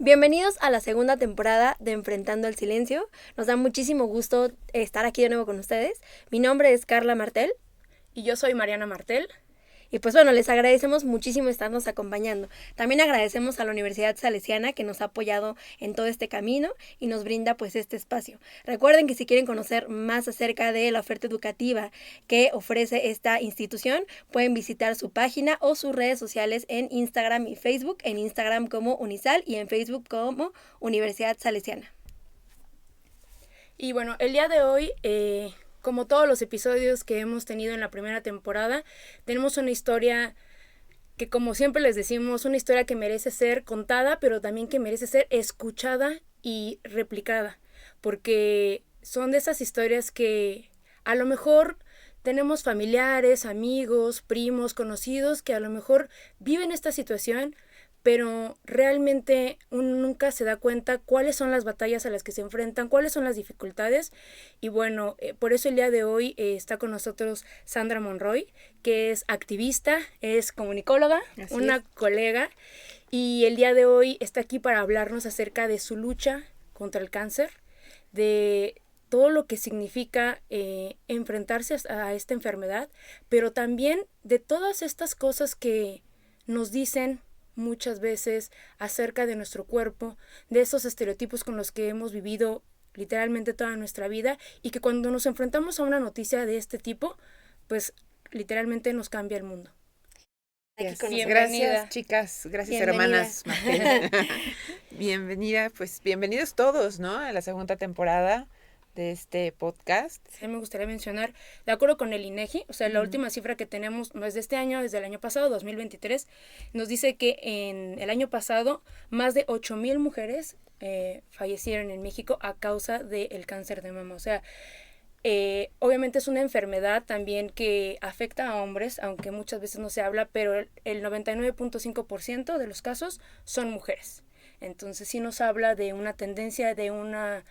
Bienvenidos a la segunda temporada de Enfrentando el Silencio. Nos da muchísimo gusto estar aquí de nuevo con ustedes. Mi nombre es Carla Martel. Y yo soy Mariana Martel. Y pues bueno, les agradecemos muchísimo estarnos acompañando. También agradecemos a la Universidad Salesiana que nos ha apoyado en todo este camino y nos brinda pues este espacio. Recuerden que si quieren conocer más acerca de la oferta educativa que ofrece esta institución, pueden visitar su página o sus redes sociales en Instagram y Facebook, en Instagram como Unisal y en Facebook como Universidad Salesiana. Y bueno, el día de hoy, como todos los episodios que hemos tenido en la primera temporada, tenemos una historia que, como siempre les decimos, una historia que merece ser contada, pero también que merece ser escuchada y replicada, porque son de esas historias que a lo mejor tenemos familiares, amigos, primos, conocidos que a lo mejor viven esta situación, pero realmente uno nunca se da cuenta cuáles son las batallas a las que se enfrentan, cuáles son las dificultades. Y bueno, por eso el día de hoy está con nosotros Sandra Monroy, que es activista, es comunicóloga, una colega, y el día de hoy está aquí para hablarnos acerca de su lucha contra el cáncer, de todo lo que significa enfrentarse a esta enfermedad, pero también de todas estas cosas que nos dicen muchas veces acerca de nuestro cuerpo, de esos estereotipos con los que hemos vivido literalmente toda nuestra vida y que cuando nos enfrentamos a una noticia de este tipo, pues literalmente nos cambia el mundo. Gracias, chicas, gracias, hermanas Martel. Bienvenida, pues bienvenidos todos, ¿no? A la segunda temporada de este podcast. Sí, me gustaría mencionar, de acuerdo con el INEGI, o sea, la última cifra que tenemos no es de este año, es del año pasado, 2023, nos dice que en el año pasado más de 8,000 mujeres fallecieron en México a causa del cáncer de mama. O sea, obviamente es una enfermedad también que afecta a hombres, aunque muchas veces no se habla, pero el 99.5% de los casos son mujeres. Entonces sí nos habla de una tendencia, de una,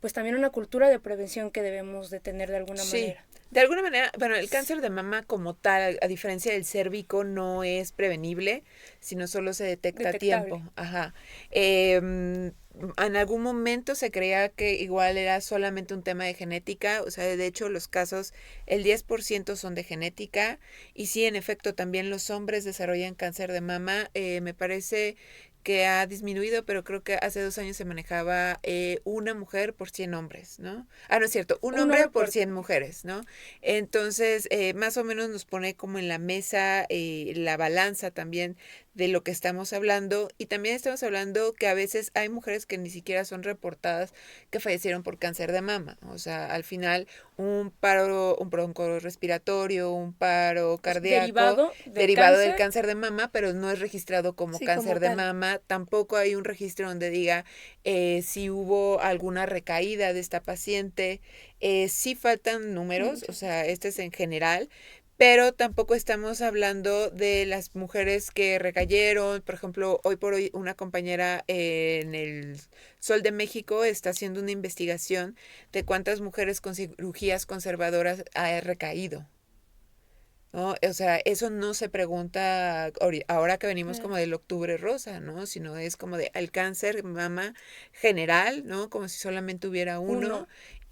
pues también una cultura de prevención que debemos de tener de alguna manera. De alguna manera, bueno, el cáncer de mama como tal, a diferencia del cérvico, no es prevenible, sino solo se detecta a tiempo. Ajá. En algún momento se creía que igual era solamente un tema de genética, o sea, de hecho los casos, el 10% son de genética, y sí, en efecto, también los hombres desarrollan cáncer de mama. Me parece que ha disminuido, pero creo que hace 2 años se manejaba una mujer por 100 hombres, ¿no? Ah, no es cierto, un hombre por 100 mujeres, ¿no? Entonces, más o menos nos pone como en la mesa la balanza también de lo que estamos hablando, y también estamos hablando que a veces hay mujeres que ni siquiera son reportadas que fallecieron por cáncer de mama. O sea, al final un paro, un bronco respiratorio, un paro cardíaco derivado del cáncer de mama, pero no es registrado como cáncer de mama. Tampoco hay un registro donde diga si hubo alguna recaída de esta paciente. Sí faltan números, o sea, este es en general, pero tampoco estamos hablando de las mujeres que recayeron. Por ejemplo, hoy por hoy una compañera en el Sol de México está haciendo una investigación de cuántas mujeres con cirugías conservadoras ha recaído, ¿no? O sea, eso no se pregunta ahora que venimos como del octubre rosa, ¿no? Sino es como de el cáncer mama general, ¿no? Como si solamente hubiera uno.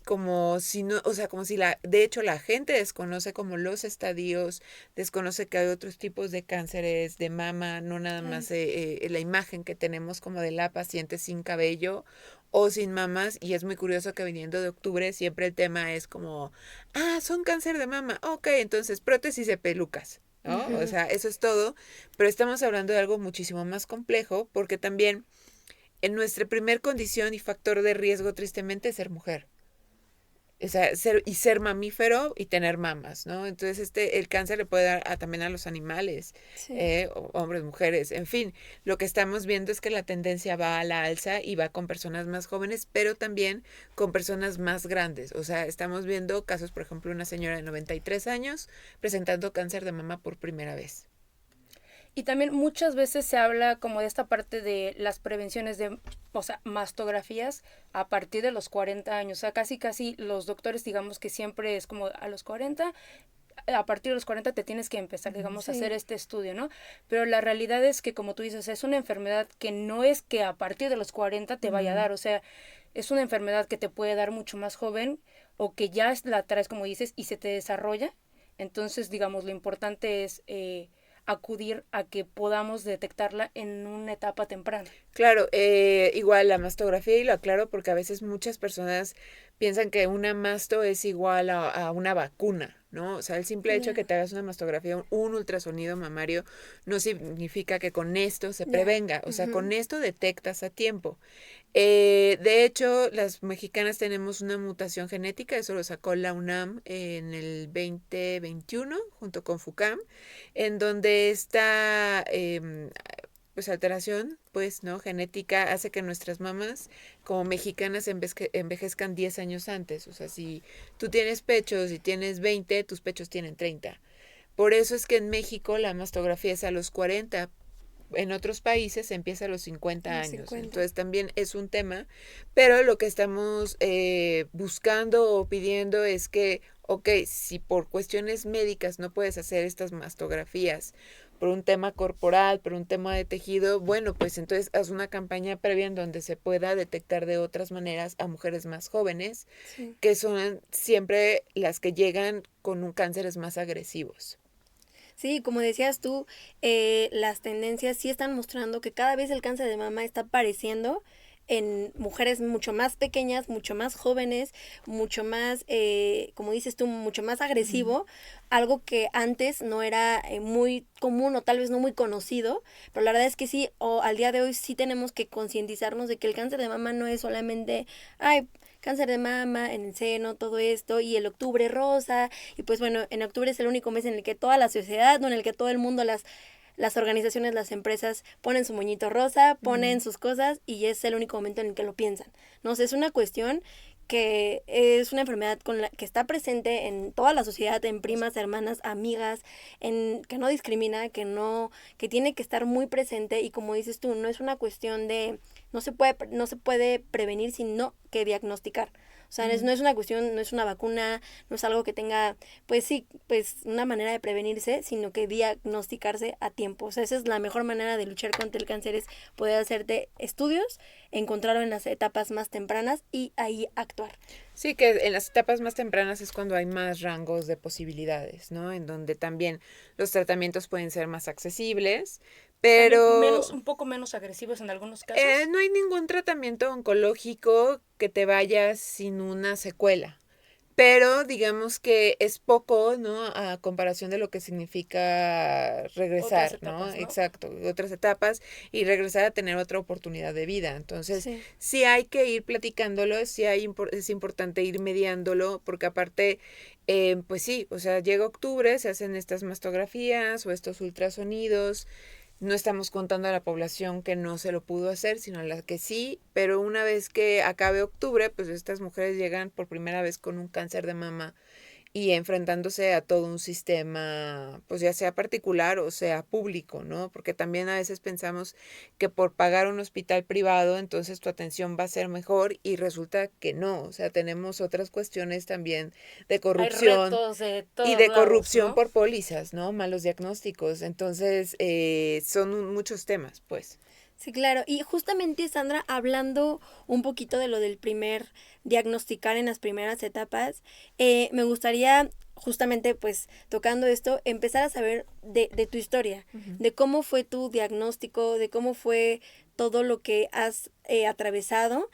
Como si no, o sea, como si de hecho la gente desconoce como los estadios, desconoce que hay otros tipos de cánceres de mama, no nada más la imagen que tenemos como de la paciente sin cabello o sin mamas. Y es muy curioso que viniendo de octubre siempre el tema es como, son cáncer de mama, ok, entonces prótesis de pelucas, ¿no? O sea, eso es todo, pero estamos hablando de algo muchísimo más complejo, porque también en nuestra primer condición y factor de riesgo tristemente es ser mujer. O sea, ser mamífero y tener mamas, ¿no? Entonces el cáncer le puede dar también a los animales, hombres, mujeres, en fin. Lo que estamos viendo es que la tendencia va a la alza y va con personas más jóvenes, pero también con personas más grandes. O sea, estamos viendo casos, por ejemplo, una señora de 93 años presentando cáncer de mama por primera vez. Y también muchas veces se habla como de esta parte de las prevenciones de, o sea, mastografías a partir de los 40 años. O sea, casi los doctores digamos que siempre es como a los 40 a partir de los 40 te tienes que empezar, digamos, a Sí. hacer este estudio, ¿no? Pero la realidad es que, como tú dices, es una enfermedad que no es que a partir de los 40 te vaya a dar, o sea, es una enfermedad que te puede dar mucho más joven o que ya la traes, como dices, y se te desarrolla. Entonces, digamos, lo importante es acudir a que podamos detectarla en una etapa temprana. Claro, igual la mastografía, y lo aclaro porque a veces muchas personas piensan que una masto es igual a una vacuna, ¿no? O sea, el simple hecho de que te hagas una mastografía, un ultrasonido mamario, no significa que con esto se Ya. prevenga, o sea, Ujú. con esto detectas a tiempo. De hecho, las mexicanas tenemos una mutación genética, eso lo sacó la UNAM en el 2021 junto con FUCAM, en donde esta pues alteración, pues, ¿no? Genética hace que nuestras mamás como mexicanas envejezcan 10 años antes. O sea, si tú tienes pechos y tienes 20, tus pechos tienen 30. Por eso es que en México la mastografía es a los 40. En otros países se empieza a los 50 Los años. 50. Entonces también es un tema, pero lo que estamos buscando o pidiendo es que, ok, si por cuestiones médicas no puedes hacer estas mastografías, por un tema corporal, por un tema de tejido, bueno, pues entonces haz una campaña previa en donde se pueda detectar de otras maneras a mujeres más jóvenes, Sí. que son siempre las que llegan con un cánceres más agresivos. Sí, como decías tú, las tendencias sí están mostrando que cada vez el cáncer de mama está apareciendo en mujeres mucho más pequeñas, mucho más jóvenes, mucho más, como dices tú, mucho más agresivo, algo que antes no era muy común o tal vez no muy conocido, pero la verdad es que sí, o al día de hoy sí tenemos que concientizarnos de que el cáncer de mama no es solamente, ay, cáncer de mama, en el seno, todo esto, y el octubre rosa, y pues bueno, en octubre es el único mes en el que toda la sociedad, no, en el que todo el mundo, las organizaciones, las empresas ponen su moñito rosa, ponen sus cosas y es el único momento en el que lo piensan. No sé, es una cuestión que es una enfermedad con la que está presente en toda la sociedad, en primas, hermanas, amigas, en que no discrimina, que tiene que estar muy presente y como dices tú, no es una cuestión de no se puede prevenir sino que diagnosticar. O sea, no es una cuestión, no es una vacuna, no es algo que tenga, pues sí, pues una manera de prevenirse, sino que diagnosticarse a tiempo. O sea, esa es la mejor manera de luchar contra el cáncer, es poder hacerte estudios, encontrarlo en las etapas más tempranas y ahí actuar. Sí, que en las etapas más tempranas es cuando hay más rangos de posibilidades, ¿no? En donde también los tratamientos pueden ser más accesibles, También pero un poco menos agresivos en algunos casos. no hay ningún tratamiento oncológico que te vaya sin una secuela. Pero digamos que es poco, ¿no? A comparación de lo que significa Otras regresar, ¿no? etapas, ¿no? Exacto, otras etapas y regresar a tener otra oportunidad de vida. Entonces, Sí. sí hay que ir platicándolo, es importante ir mediándolo, porque aparte, pues sí, o sea, llega octubre, se hacen estas mastografías o estos ultrasonidos. No estamos contando a la población que no se lo pudo hacer, sino a la que sí, pero una vez que acabe octubre, pues estas mujeres llegan por primera vez con un cáncer de mama y enfrentándose a todo un sistema, pues ya sea particular o sea público, ¿no? Porque también a veces pensamos que por pagar un hospital privado, entonces tu atención va a ser mejor y resulta que no, o sea, tenemos otras cuestiones también de Hay corrupción retos de y todos de lados, corrupción ¿no? por pólizas, ¿no? Malos diagnósticos. Entonces, son muchos temas, pues. Sí, claro. Y justamente, Sandra, hablando un poquito de lo del primer diagnosticar en las primeras etapas, me gustaría justamente, pues, tocando esto, empezar a saber de tu historia, de cómo fue tu diagnóstico, de cómo fue todo lo que has atravesado.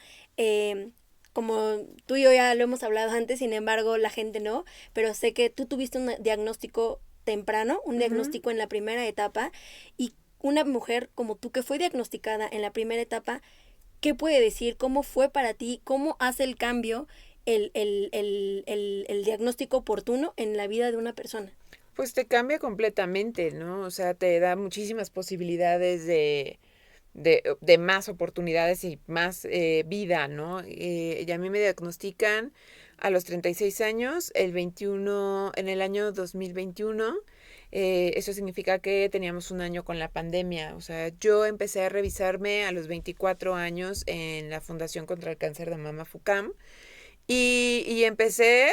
Como tú y yo ya lo hemos hablado antes, sin embargo, la gente no, pero sé que tú tuviste un diagnóstico temprano, un diagnóstico en la primera etapa, y una mujer como tú que fue diagnosticada en la primera etapa, ¿qué puede decir? ¿Cómo fue para ti? ¿Cómo hace el cambio el diagnóstico oportuno en la vida de una persona? Pues te cambia completamente, ¿no? O sea, te da muchísimas posibilidades de más oportunidades y más vida, ¿no? Y a mí me diagnostican a los 36 años, en el año 2021. Eso significa que teníamos un año con la pandemia. O sea, yo empecé a revisarme a los 24 años en la Fundación contra el Cáncer de Mama FUCAM. Y empecé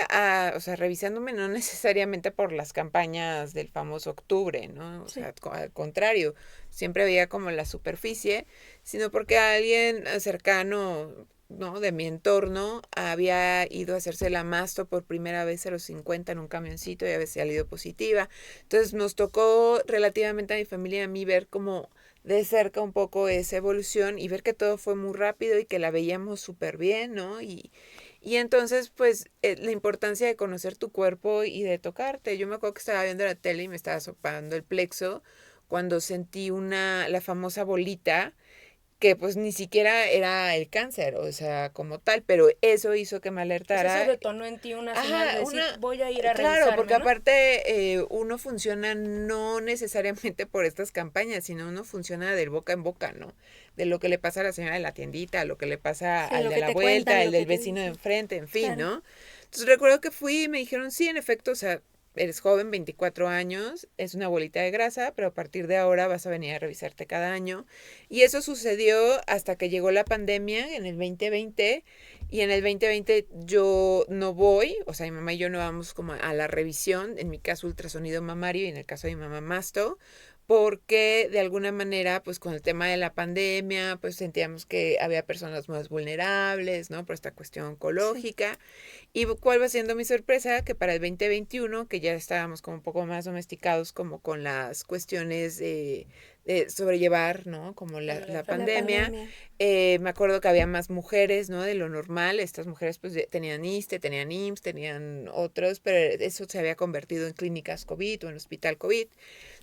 o sea, revisándome no necesariamente por las campañas del famoso octubre, ¿no? O sea, al contrario, siempre veía como la superficie, sino porque alguien cercano, ¿no? De mi entorno había ido a hacerse la masto por primera vez a los 50 en un camioncito y había salido positiva. Entonces nos tocó relativamente a mi familia y a mí ver como de cerca un poco esa evolución y ver que todo fue muy rápido y que la veíamos súper bien, ¿no? Y entonces, pues, la importancia de conocer tu cuerpo y de tocarte. Yo me acuerdo que estaba viendo la tele y me estaba sopando el plexo cuando sentí la famosa bolita que pues ni siquiera era el cáncer, o sea, como tal, pero eso hizo que me alertara. Pues eso detonó en ti una señal de decir, voy a ir a claro, revisarme, porque ¿no? aparte uno funciona no necesariamente por estas campañas, sino uno funciona del boca en boca, ¿no? De lo que le pasa a la señora de la tiendita, lo que le pasa al de la vuelta, el del vecino de enfrente, en fin, ¿no? Entonces recuerdo que fui y me dijeron, sí, en efecto, o sea, eres joven, 24 años, es una bolita de grasa, pero a partir de ahora vas a venir a revisarte cada año. Y eso sucedió hasta que llegó la pandemia en el 2020 y en el 2020 yo no voy, o sea, mi mamá y yo no vamos como a la revisión, en mi caso ultrasonido mamario y en el caso de mi mamá masto, porque de alguna manera, pues con el tema de la pandemia, pues sentíamos que había personas más vulnerables, ¿no? Por esta cuestión oncológica. Sí. ¿Y cuál va siendo mi sorpresa? Que para el 2021, que ya estábamos como un poco más domesticados como con las cuestiones de sobrellevar, ¿no? Como la pandemia. Me acuerdo que había más mujeres, ¿no? De lo normal. Estas mujeres pues tenían ISSSTE, tenían IMSS, tenían otros, pero eso se había convertido en clínicas COVID o en hospital COVID.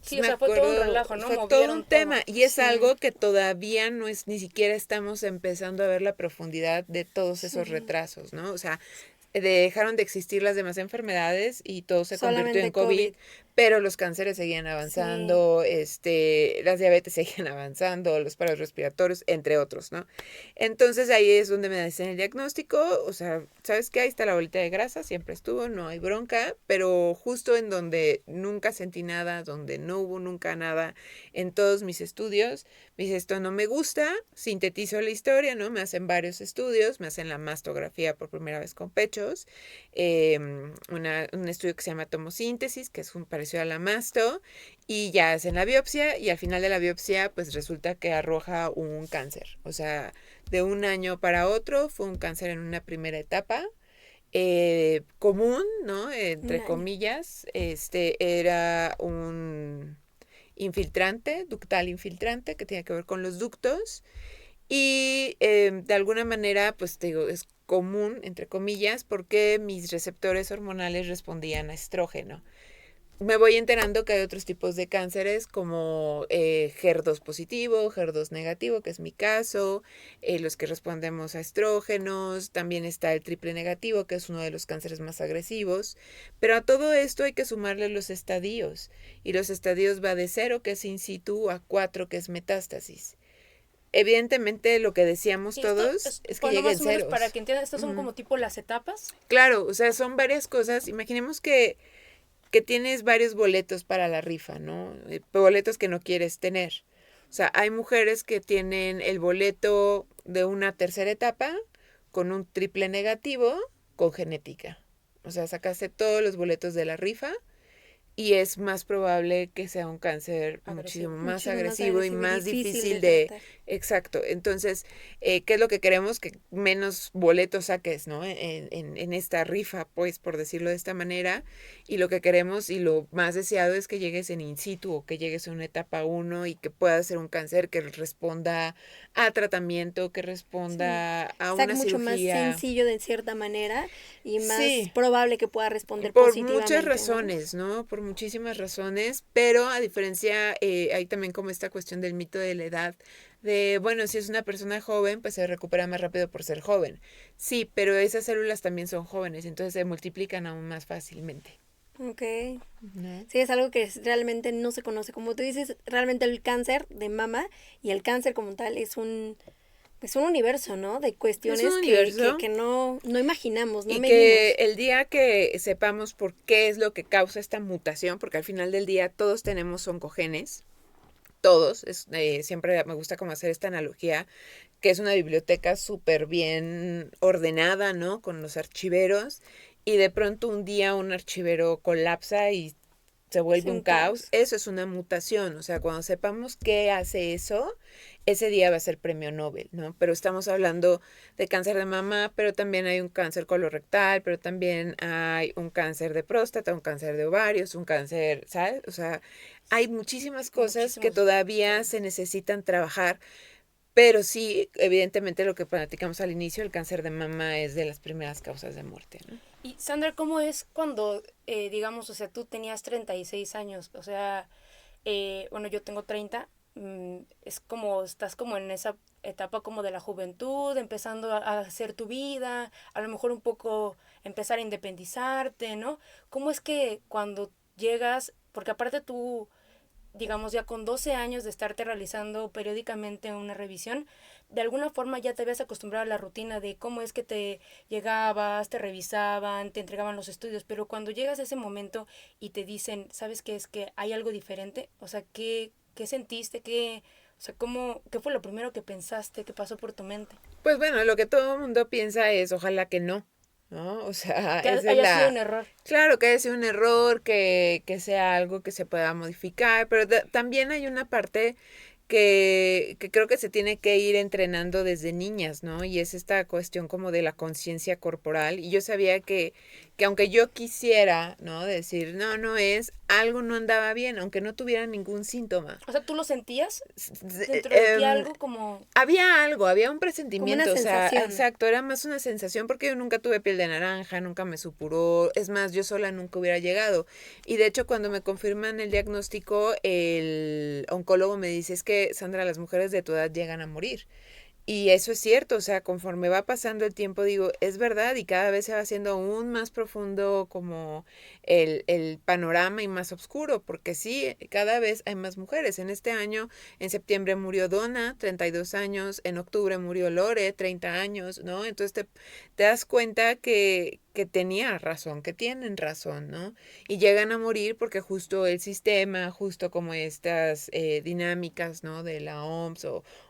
Sí, o sea, fue todo un relajo, ¿no? Fue todo un tema y es algo que todavía no es, ni siquiera estamos empezando a ver la profundidad de todos esos retrasos, ¿no? O sea, dejaron de existir las demás enfermedades y todo se convirtió en COVID, pero los cánceres seguían avanzando, las diabetes seguían avanzando, los paros respiratorios, entre otros, ¿no? Entonces ahí es donde me hacen el diagnóstico, o sea, ¿sabes qué? Ahí está la bolita de grasa, siempre estuvo, no hay bronca, pero justo en donde nunca sentí nada, donde no hubo nunca nada en todos mis estudios, me dice, esto no me gusta, sintetizo la historia, ¿no? Me hacen varios estudios, me hacen la mastografía por primera vez con pechos, un estudio que se llama tomosíntesis, que es parecido a la masto, y ya hacen la biopsia, y al final de la biopsia, pues resulta que arroja un cáncer. O sea, de un año para otro fue un cáncer en una primera etapa, común, ¿no? Entre comillas, era un infiltrante, ductal infiltrante, que tiene que ver con los ductos. Y de alguna manera, pues te digo, es común, entre comillas, porque mis receptores hormonales respondían a estrógeno. Me voy enterando que hay otros tipos de cánceres como HER2 positivo, HER2 negativo, que es mi caso, los que respondemos a estrógenos, también está el triple negativo, que es uno de los cánceres más agresivos, pero a todo esto hay que sumarle los estadios, y los estadios va de 0, que es in situ, a 4, que es metástasis. Evidentemente lo que decíamos todos es que lleguen ceros. Para que entiendan, estos son como tipo las etapas. Claro, o sea, son varias cosas. Imaginemos que tienes varios boletos para la rifa, ¿no? Boletos que no quieres tener. O sea, hay mujeres que tienen el boleto de una tercera etapa con un triple negativo con genética. O sea, sacaste todos los boletos de la rifa y es más probable que sea un cáncer muchísimo más agresivo y más difícil de... Exacto. Entonces, ¿qué es lo que queremos? Que menos boletos saques, ¿no? En esta rifa, pues, por decirlo de esta manera. Y lo que queremos y lo más deseado es que llegues en in situ o que llegues a una etapa 1 y que pueda ser un cáncer que responda a tratamiento, que responda a una mucho cirugía. Más sencillo de cierta manera y más probable que pueda responder positivamente. Por muchas razones, ¿no? Por muchísimas razones, pero a diferencia, hay también como esta cuestión del mito de la edad, de, bueno, si es una persona joven, pues se recupera más rápido por ser joven. Sí, pero esas células también son jóvenes, entonces se multiplican aún más fácilmente. Ok. Sí, es algo que realmente no se conoce. Como tú dices, realmente el cáncer de mama y el cáncer como tal es un universo, ¿no? De cuestiones que no imaginamos, no y medimos. Que el día que sepamos por qué es lo que causa esta mutación, porque al final del día todos tenemos oncogenes, todos, siempre me gusta como hacer esta analogía, que es una biblioteca súper bien ordenada, ¿no? Con los archiveros, y de pronto un día un archivero colapsa y se vuelve un caos. Eso es una mutación, o sea, cuando sepamos qué hace eso, ese día va a ser premio Nobel, ¿no? Pero estamos hablando de cáncer de mama, pero también hay un cáncer colorectal, pero también hay un cáncer de próstata, un cáncer de ovarios, un cáncer, ¿sabes? O sea, hay muchísimas cosas que todavía se necesitan trabajar, pero sí, evidentemente lo que platicamos al inicio, el cáncer de mama es de las primeras causas de muerte, ¿no? Y Sandra, ¿cómo es cuando, digamos, o sea, tú tenías 36 años? O sea, bueno, yo tengo 30. Es como, estás como en esa etapa como de la juventud, empezando a hacer tu vida, a lo mejor un poco empezar a independizarte, ¿no? ¿Cómo es que cuando llegas, porque aparte tú, digamos, ya con 12 años de estarte realizando periódicamente una revisión, de alguna forma ya te habías acostumbrado a la rutina de cómo es que te llegabas, te revisaban, te entregaban los estudios, pero cuando llegas a ese momento y te dicen, ¿sabes qué es que hay algo diferente? O sea, ¿qué sentiste? O sea, qué fue lo primero que pensaste, que pasó por tu mente? Pues bueno, lo que todo el mundo piensa es, ojalá que no, ¿no? O sea, Que esa es haya sido un error. Claro, que haya sido un error, que sea algo que se pueda modificar, pero también hay una parte que creo que se tiene que ir entrenando desde niñas, ¿no? Y es esta cuestión como de la conciencia corporal. Y yo sabía que aunque yo quisiera, ¿no? Decir, no, no es, algo no andaba bien, aunque no tuviera ningún síntoma. O sea, ¿tú lo sentías? Dentro de ti algo como... Había un presentimiento, Como una o sea, sensación. exacto, era más una sensación porque yo nunca tuve piel de naranja, nunca me supuró, es más, yo sola nunca hubiera llegado. Y de hecho, cuando me confirman el diagnóstico, el oncólogo me dice, es que, Sandra, las mujeres de tu edad llegan a morir. Y eso es cierto, o sea, conforme va pasando el tiempo, digo, es verdad, y cada vez se va haciendo aún más profundo como el panorama y más oscuro, porque sí, cada vez hay más mujeres. En este año, en septiembre murió Donna, 32 años, en octubre murió Lore, 30 años, ¿no? Entonces te das cuenta que tenía razón, que tienen razón, ¿no? Y llegan a morir porque justo el sistema, justo como estas dinámicas, ¿no? De la OMS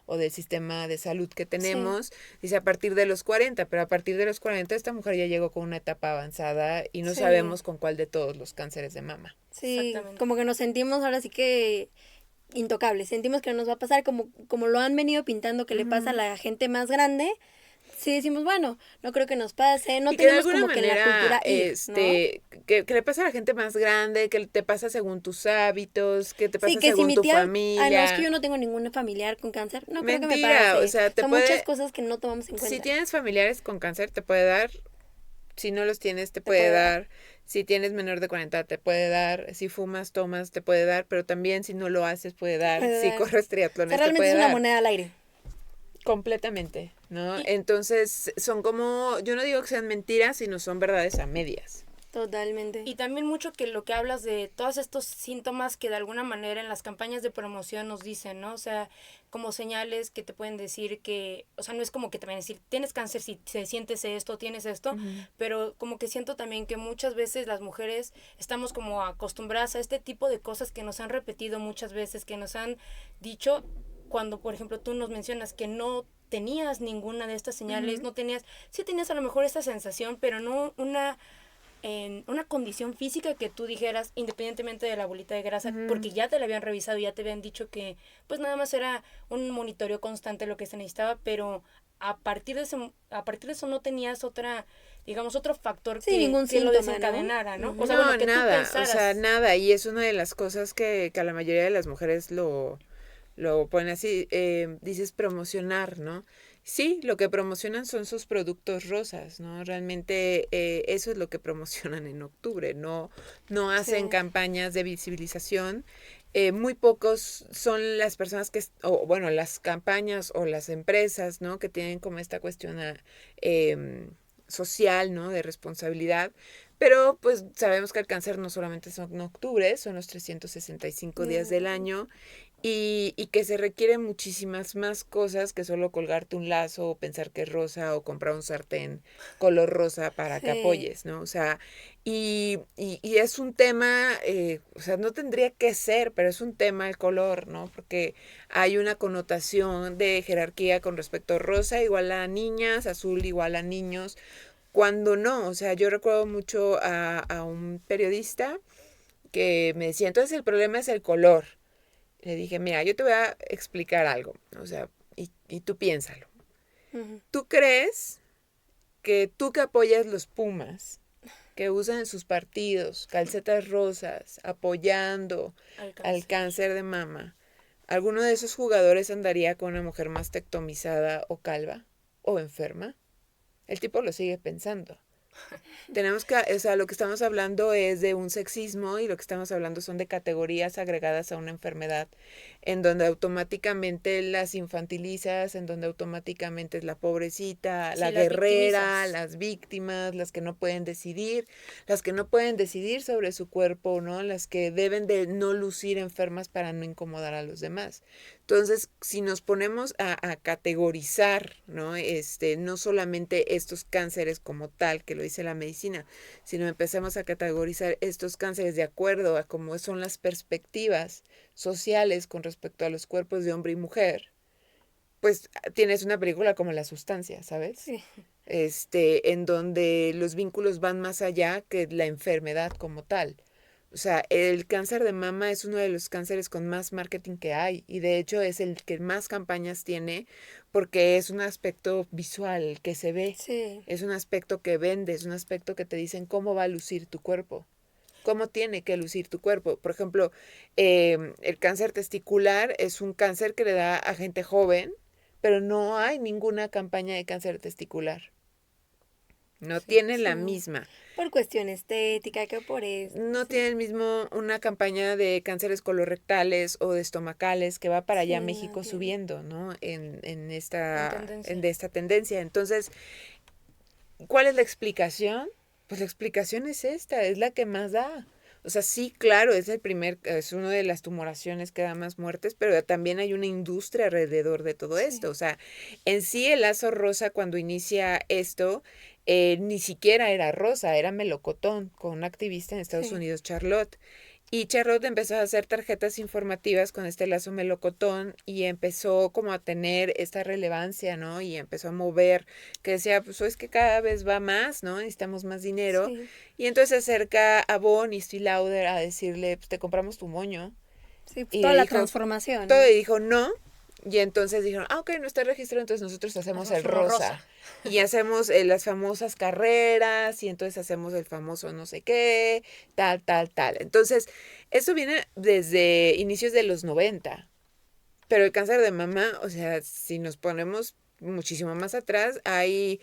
o del sistema de salud que tenemos, dice a partir de los 40, pero a partir de los 40 esta mujer ya llegó con una etapa avanzada y no sabemos con cuál de todos los cánceres de mama. Sí, como que nos sentimos ahora sí que intocables, sentimos que no nos va a pasar como lo han venido pintando que le pasa a la gente más grande. Sí decimos, bueno, no creo que nos pase, no y que de tenemos alguna como manera, que la cultura que le pasa a la gente más grande, que te pasa según tus hábitos, que te pasa que según si mi tu tía, familia. no, es que yo no tengo ningún familiar con cáncer, no creo que me Mentira, pase. o sea, Son muchas cosas que no tomamos en cuenta. Si tienes familiares con cáncer, te puede dar. Si no los tienes, te puede dar. Si tienes menor de 40, te puede dar. Si fumas, tomas, te puede dar. Pero también si no lo haces, puede dar. Si corres triatlones, te puede dar. Realmente es una moneda al aire. Completamente, ¿no? Entonces, son como, yo no digo que sean mentiras, sino son verdades a medias. Totalmente. Y también mucho que lo que hablas de todos estos síntomas que de alguna manera en las campañas de promoción nos dicen, ¿no? O sea, como señales que te pueden decir que, o sea, no es como que te van a decir, tienes cáncer si te sientes esto, tienes esto, pero como que siento también que muchas veces las mujeres estamos como acostumbradas a este tipo de cosas que nos han repetido muchas veces, que nos han dicho cuando, por ejemplo, tú nos mencionas que no tenías ninguna de estas señales, sí tenías a lo mejor esta sensación, pero no en una condición física que tú dijeras, independientemente de la bolita de grasa, porque ya te la habían revisado, ya te habían dicho que pues nada más era un monitoreo constante lo que se necesitaba, pero a partir de eso no tenías otro factor que lo desencadenara, ¿no? O sea, bueno, que nada, tú pensaras. o sea, nada, y es una de las cosas que a la mayoría de las mujeres lo ponen así, dices promocionar, ¿no? Sí, lo que promocionan son sus productos rosas, ¿no? Realmente eso es lo que promocionan en octubre, no hacen campañas de visibilización. Muy pocos son las personas las campañas o las empresas, ¿no? Que tienen como esta cuestión social, ¿no? De responsabilidad. Pero pues sabemos que el cáncer no solamente son en octubre, son los 365 días del año. y que se requieren muchísimas más cosas que solo colgarte un lazo o pensar que es rosa o comprar un sartén color rosa para que Sí. apoyes, ¿no? O sea, y es un tema, o sea, no tendría que ser, pero es un tema el color, ¿no? Porque hay una connotación de jerarquía con respecto a rosa igual a niñas, azul igual a niños, cuando no, o sea, yo recuerdo mucho a un periodista que me decía, entonces el problema es el color. Le dije, mira, yo te voy a explicar algo, o sea, y tú piénsalo. Ujú. ¿Tú crees que tú que apoyas los Pumas, que usan en sus partidos calcetas rosas, apoyando al cáncer de mama, alguno de esos jugadores andaría con una mujer mastectomizada o calva o enferma? El tipo lo sigue pensando. Tenemos que, o sea, lo que estamos hablando es de un sexismo y lo que estamos hablando son de categorías agregadas a una enfermedad en donde automáticamente las infantilizas, en donde automáticamente es la pobrecita, Sí, la las guerrera, victimizas. las víctimas, las que no pueden decidir sobre su cuerpo, ¿no? Las que deben de no lucir enfermas para no incomodar a los demás. Entonces, si nos ponemos a categorizar, ¿no? No solamente estos cánceres como tal, que lo dice la medicina, sino empezamos a categorizar estos cánceres de acuerdo a cómo son las perspectivas sociales con respecto a los cuerpos de hombre y mujer, pues tienes una película como La Sustancia, ¿sabes? Sí. En donde los vínculos van más allá que la enfermedad como tal. O sea, el cáncer de mama es uno de los cánceres con más marketing que hay y de hecho es el que más campañas tiene porque es un aspecto visual que se ve, Sí. es un aspecto que vende, es un aspecto que te dicen cómo va a lucir tu cuerpo, cómo tiene que lucir tu cuerpo. Por ejemplo, el cáncer testicular es un cáncer que le da a gente joven, pero no hay ninguna campaña de cáncer testicular. No Sí. tiene la Sí. misma. Por cuestión estética, que por esto. No Sí. tiene el mismo una campaña de cánceres colorectales o de estomacales que va para allá Sí, no México tiene. subiendo, ¿no? En En tendencia. de esta tendencia. Entonces, ¿cuál es la explicación? Pues la explicación es esta, es la que más da. O sea, sí, claro, es una de las tumoraciones que da más muertes, pero también hay una industria alrededor de todo Sí. esto. O sea, en sí el lazo rosa cuando inicia esto, ni siquiera era rosa, era melocotón, con una activista en Estados Sí. Unidos, Charlotte. Y Charlotte empezó a hacer tarjetas informativas con este lazo melocotón y empezó como a tener esta relevancia, ¿no? Y empezó a mover, que decía, pues es que cada vez va más, ¿no? Necesitamos más dinero. Sí. Y entonces se acerca a Bon y Steve Lauder a decirle, pues te compramos tu moño. Sí, pues Y toda le la dijo, transformación. todo, y dijo, no. Y entonces dijeron, ok, no está registrado, entonces nosotros hacemos Hacemos el uno rosa. Y hacemos las famosas carreras, y entonces hacemos el famoso no sé qué, tal, tal, tal. Entonces, eso viene desde inicios de los 90. Pero el cáncer de mama, o sea, si nos ponemos muchísimo más atrás, hay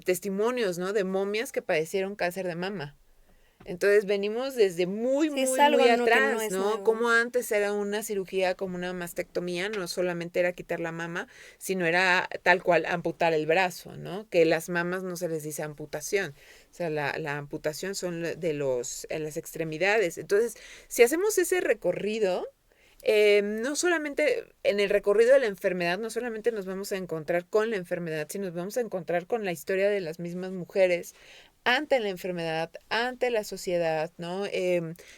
testimonios, ¿no? De momias que padecieron cáncer de mama. Entonces venimos desde muy, Sí, es muy, algo muy que no atrás, es ¿no? nuevo. Como antes era una cirugía como una mastectomía, no solamente era quitar la mama, sino era tal cual amputar el brazo, ¿no? Que las mamas no se les dice amputación, o sea, la amputación son en las extremidades. Entonces, si hacemos ese recorrido, no solamente en el recorrido de la enfermedad, no solamente nos vamos a encontrar con la enfermedad, sino nos vamos a encontrar con la historia de las mismas mujeres ante la enfermedad, ante la sociedad, ¿no?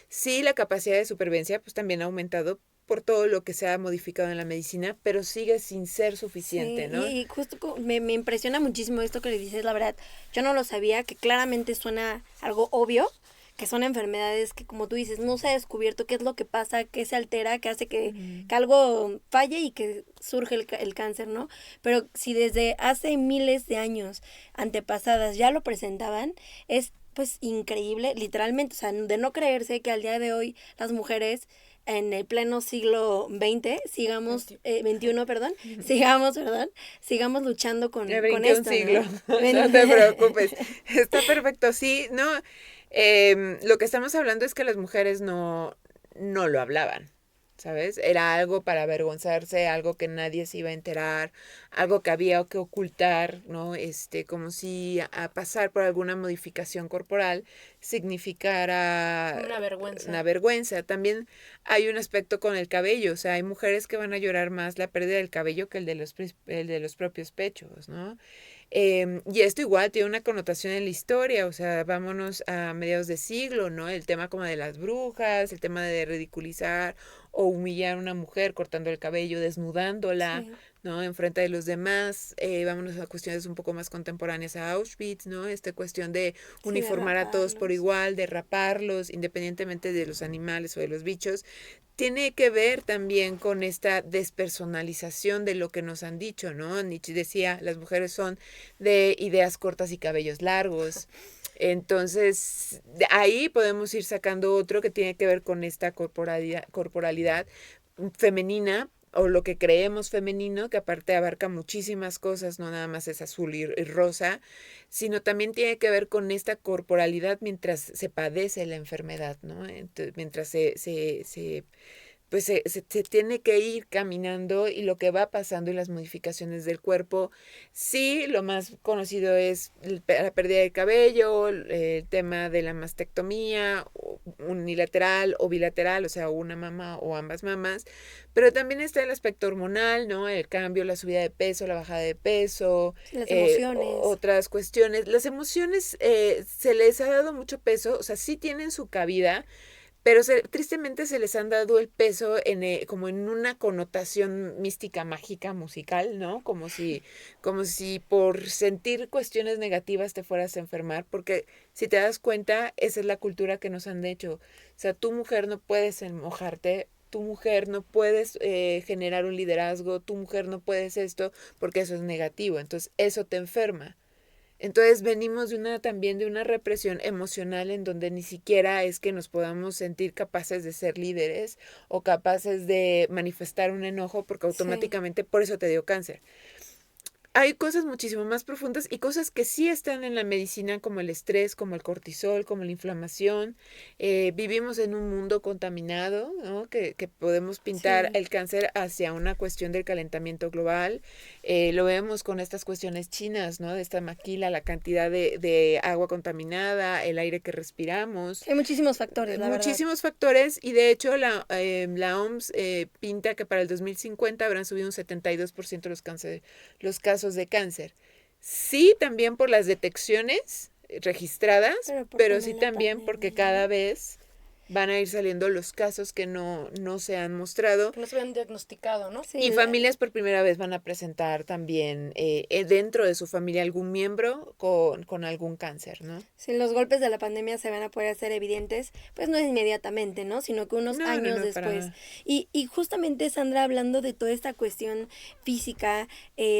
Sí, la capacidad de supervivencia pues también ha aumentado por todo lo que se ha modificado en la medicina, pero sigue sin ser suficiente, Sí, ¿no? y justo me impresiona muchísimo esto que le dices, la verdad. Yo no lo sabía, que claramente suena algo obvio, que son enfermedades que, como tú dices, no se ha descubierto qué es lo que pasa, qué se altera, qué hace que algo falle y que surge el cáncer, ¿no? Pero si desde hace miles de años antepasadas ya lo presentaban, es pues increíble, literalmente, o sea, de no creerse que al día de hoy las mujeres en el pleno siglo XX sigamos, 21, perdón, sigamos luchando El con 21 esto, siglo, ¿no? no te preocupes, está perfecto, sí, no, lo que estamos hablando es que las mujeres no lo hablaban, ¿sabes? Era algo para avergonzarse, algo que nadie se iba a enterar, algo que había que ocultar, ¿no? Como si a pasar por alguna modificación corporal significara Una vergüenza. una vergüenza. También hay un aspecto con el cabello, o sea, hay mujeres que van a llorar más la pérdida del cabello que el de los propios pechos, ¿no? Y esto igual tiene una connotación en la historia, o sea, vámonos a mediados de siglo, ¿no? El tema como de las brujas, el tema de ridiculizar o humillar a una mujer cortando el cabello, desnudándola, Sí. ¿no? Enfrente de los demás. Vámonos a cuestiones un poco más contemporáneas a Auschwitz, ¿no? Esta cuestión de uniformar a todos por igual, de raparlos, independientemente de los animales o de los bichos. Tiene que ver también con esta despersonalización de lo que nos han dicho, ¿no? Nietzsche decía, las mujeres son de ideas cortas y cabellos largos. Entonces, de ahí podemos ir sacando otro que tiene que ver con esta corporalidad femenina o lo que creemos femenino, que aparte abarca muchísimas cosas, no nada más es azul y rosa, sino también tiene que ver con esta corporalidad mientras se padece la enfermedad, ¿no? Entonces, mientras se tiene que ir caminando y lo que va pasando y las modificaciones del cuerpo. Sí, lo más conocido es la pérdida de cabello, el tema de la mastectomía, unilateral o bilateral, o sea, una mama o ambas mamas, pero también está el aspecto hormonal, ¿no? El cambio, la subida de peso, la bajada de peso, Las emociones. otras cuestiones. Las emociones se les ha dado mucho peso, o sea, sí tienen su cabida, pero tristemente se les han dado el peso como en una connotación mística, mágica, musical, ¿no? Como si por sentir cuestiones negativas te fueras a enfermar, porque si te das cuenta, esa es la cultura que nos han hecho. O sea, tu mujer no puedes enojarte, tu mujer no puedes generar un liderazgo, tu mujer no puedes esto, porque eso es negativo, entonces eso te enferma. Entonces venimos también de una represión emocional en donde ni siquiera es que nos podamos sentir capaces de ser líderes o capaces de manifestar un enojo porque automáticamente por eso te dio cáncer. Hay cosas muchísimo más profundas y cosas que sí están en la medicina como el estrés, como el cortisol, como la inflamación. Vivimos en un mundo contaminado, ¿no? Que podemos pintar el cáncer hacia una cuestión del calentamiento global. Lo vemos con estas cuestiones chinas, ¿no? De esta maquila, la cantidad de agua contaminada, el aire que respiramos. Hay muchísimos factores, la Muchísimos factores y de hecho la OMS pinta que para el 2050 habrán subido un 72% los casos de cáncer. Sí, también por las detecciones registradas, pero sí también porque cada vez van a ir saliendo los casos que no se han mostrado. Que no se habían diagnosticado, ¿no? Sí, y familias por primera vez van a presentar también dentro de su familia algún miembro con algún cáncer, ¿no? Si los golpes de la pandemia se van a poder hacer evidentes, pues no inmediatamente, ¿no? Sino que unos años después. Y justamente, Sandra, hablando de toda esta cuestión física,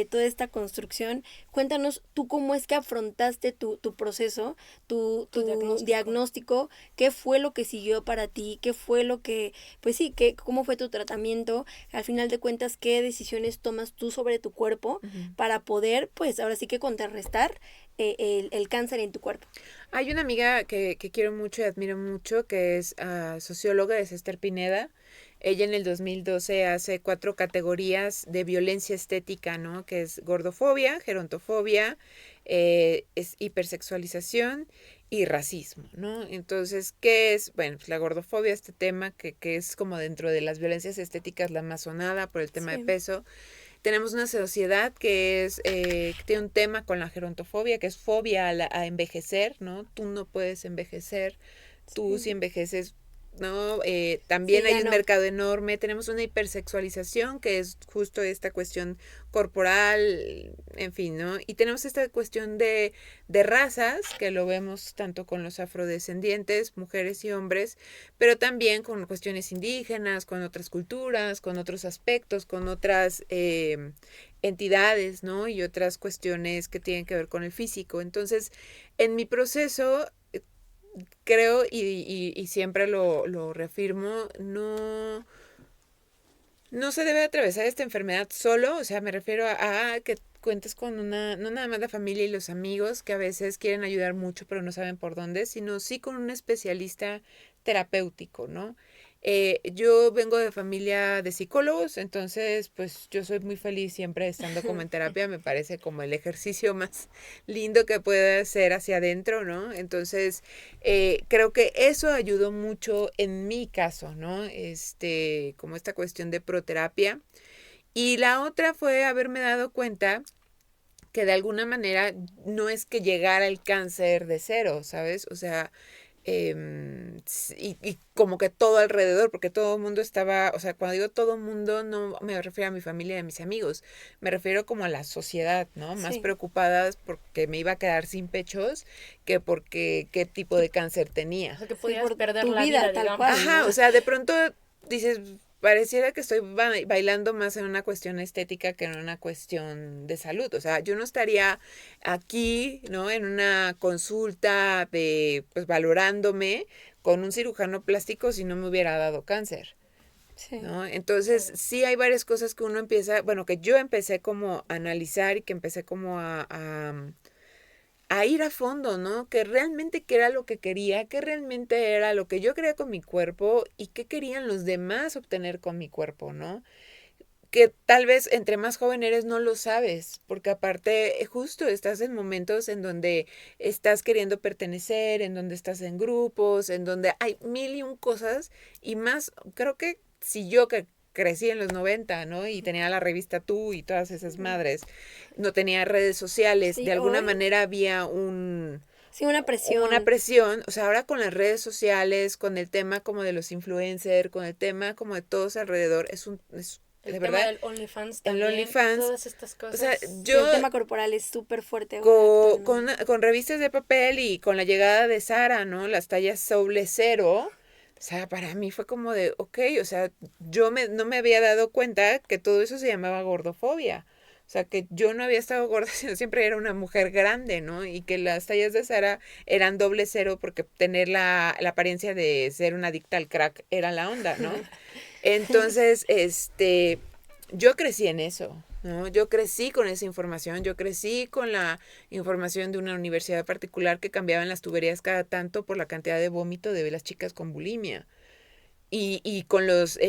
toda esta construcción, cuéntanos tú cómo es que afrontaste tu proceso, tu diagnóstico, qué fue lo que siguió para ti, qué fue lo que, pues sí, cómo fue tu tratamiento, al final de cuentas, qué decisiones tomas tú sobre tu cuerpo para poder, pues ahora sí que contrarrestar el cáncer en tu cuerpo. Hay una amiga que quiero mucho y admiro mucho, que es socióloga, es Esther Pineda. Ella en el 2012 hace 4 categorías de violencia estética, ¿no? Que es gordofobia, gerontofobia, es hipersexualización y racismo, ¿no? Entonces, ¿qué es? Bueno, pues la gordofobia, este tema que es como dentro de las violencias estéticas la más sonada por el tema de peso. Tenemos una sociedad que tiene un tema con la gerontofobia, que es fobia a envejecer, ¿no? Tú no puedes envejecer, tú si envejeces, ¿no? También hay un mercado enorme. Tenemos una hipersexualización, que es justo esta cuestión corporal, en fin, ¿no? Y tenemos esta cuestión de razas, que lo vemos tanto con los afrodescendientes, mujeres y hombres, pero también con cuestiones indígenas, con otras culturas, con otros aspectos, con otras entidades, ¿no? Y otras cuestiones que tienen que ver con el físico. Entonces, en mi proceso, creo y siempre lo reafirmo, no se debe atravesar esta enfermedad solo, o sea, me refiero a que cuentes con no nada más la familia y los amigos que a veces quieren ayudar mucho pero no saben por dónde, sino sí con un especialista terapéutico, ¿no? Yo vengo de familia de psicólogos, entonces pues yo soy muy feliz siempre estando como en terapia, me parece como el ejercicio más lindo que puede hacer hacia adentro, ¿no? Entonces creo que eso ayudó mucho en mi caso, ¿no? Como esta cuestión de proterapia. Y la otra fue haberme dado cuenta que de alguna manera no es que llegara el cáncer de cero, ¿sabes? O sea, y como que todo alrededor, porque todo el mundo estaba, o sea, cuando digo todo el mundo, no me refiero a mi familia y a mis amigos, me refiero como a la sociedad, ¿no? Más preocupadas porque me iba a quedar sin pechos que porque qué tipo de cáncer tenía. O sea, que podías perder tu la vida, tal digamos. cual. Ajá, o sea, de pronto dices, pareciera que estoy bailando más en una cuestión estética que en una cuestión de salud. O sea, yo no estaría aquí, ¿no? En una consulta de, pues, valorándome con un cirujano plástico si no me hubiera dado cáncer, ¿no? Entonces, sí hay varias cosas que uno empieza, bueno, que yo empecé como a analizar y que empecé como a ir a fondo, ¿no? Que realmente qué era lo que quería, qué realmente era lo que yo quería con mi cuerpo y qué querían los demás obtener con mi cuerpo, ¿no? Que tal vez entre más joven eres no lo sabes, porque aparte justo estás en momentos en donde estás queriendo pertenecer, en donde estás en grupos, en donde hay mil y un cosas y más, creo que si yo que crecí en los 90, ¿no? Y tenía la revista Tú y todas esas madres, no tenía redes sociales, Sí, de alguna hoy. manera había Sí, una presión. una presión, o sea, ahora con las redes sociales, con el tema como de los influencers, con el tema como de todos alrededor, es El de tema verdad, del OnlyFans el también. OnlyFans, Todas estas o cosas. sea, Sí, yo el tema corporal es súper fuerte ahora actualmente. con revistas de papel y con la llegada de Sara, ¿no? Las tallas doble cero, o sea, para mí fue como de, ok, o sea, no me había dado cuenta que todo eso se llamaba gordofobia. O sea, que yo no había estado gorda, sino siempre era una mujer grande, ¿no? Y que las tallas de Sara eran doble cero porque tener la apariencia de ser una adicta al crack era la onda, ¿no? Entonces, yo crecí en eso, ¿no? Yo crecí con esa información, yo crecí con la información de una universidad particular que cambiaban las tuberías cada tanto por la cantidad de vómito de las chicas con bulimia. Y con los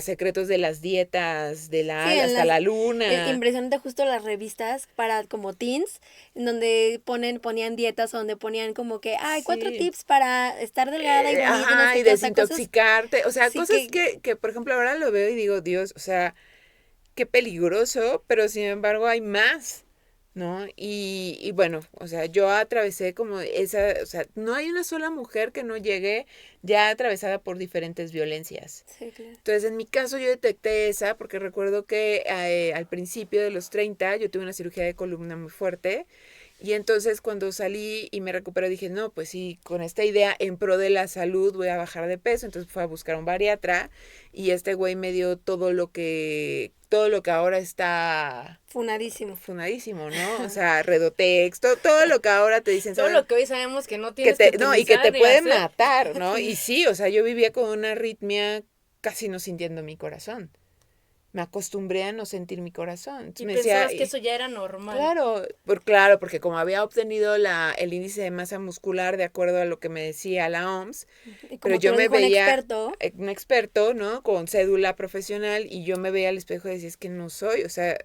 secretos de las dietas, de Sí, en hasta las la luna. impresionante justo las revistas para como teens, en donde ponían dietas, donde ponían como que, ay, 4 Sí. tips para estar delgada y bonita y no Ajá, sé y qué, o sea, cosas, desintoxicarte. O sea, sí cosas que, por ejemplo, ahora lo veo y digo, Dios, o sea, qué peligroso, pero sin embargo hay más, ¿no? Y bueno, o sea, yo atravesé como esa, o sea, no hay una sola mujer que no llegue ya atravesada por diferentes violencias. sí, claro. Entonces, en mi caso yo detecté esa porque recuerdo que al principio de los 30 yo tuve una cirugía de columna muy fuerte y entonces cuando salí y me recuperé dije, no, pues sí, con esta idea en pro de la salud voy a bajar de peso, entonces fui a buscar un bariatra y este güey me dio todo lo que ahora está Funadísimo. funadísimo, ¿no? O sea, Redotex, todo lo que ahora te dicen, Todo ¿sabes? lo que hoy sabemos que no tienes que Y que utilizar te ni puede hacer. matar, ¿no? Y sí, o sea, yo vivía con una arritmia casi no sintiendo mi corazón. Me acostumbré a no sentir mi corazón. Entonces Y me pensabas decía, que eso ya era normal. claro, porque como había obtenido el índice de masa muscular de acuerdo a lo que me decía la OMS, Y pero como te yo lo me dijo un veía experto, un experto, ¿no? Con cédula profesional y yo me veía al espejo y decía, es que no soy, o sea,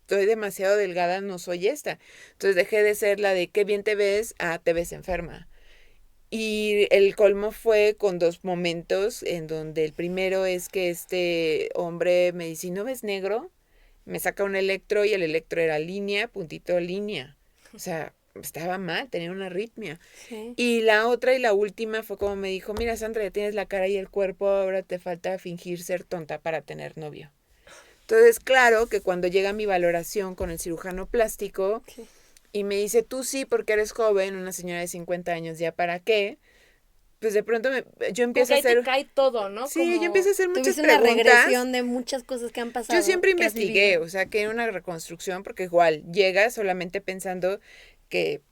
estoy demasiado delgada, no soy esta. Entonces dejé de ser la de qué bien te ves a te ves enferma. Y el colmo fue con dos momentos en donde el primero es que este hombre me dice, ¿no ves negro? Me saca un electro y el electro era línea, puntito, línea. O sea, estaba mal, tenía una arritmia. sí. Y la otra y la última fue como me dijo, mira Sandra, ya tienes la cara y el cuerpo, ahora te falta fingir ser tonta para tener novio. Entonces, claro que cuando llega mi valoración con el cirujano plástico Sí. y me dice, tú sí, porque eres joven, una señora de 50 años, ¿ya para qué? Pues de pronto yo Como empiezo que a ahí te hacer, cae todo, ¿no? sí, yo Como empiezo a hacer muchas Tuviste una preguntas. regresión de muchas cosas que han pasado. Yo siempre que has investigué, vivido. o sea, que era una reconstrucción, porque igual llegas solamente pensando que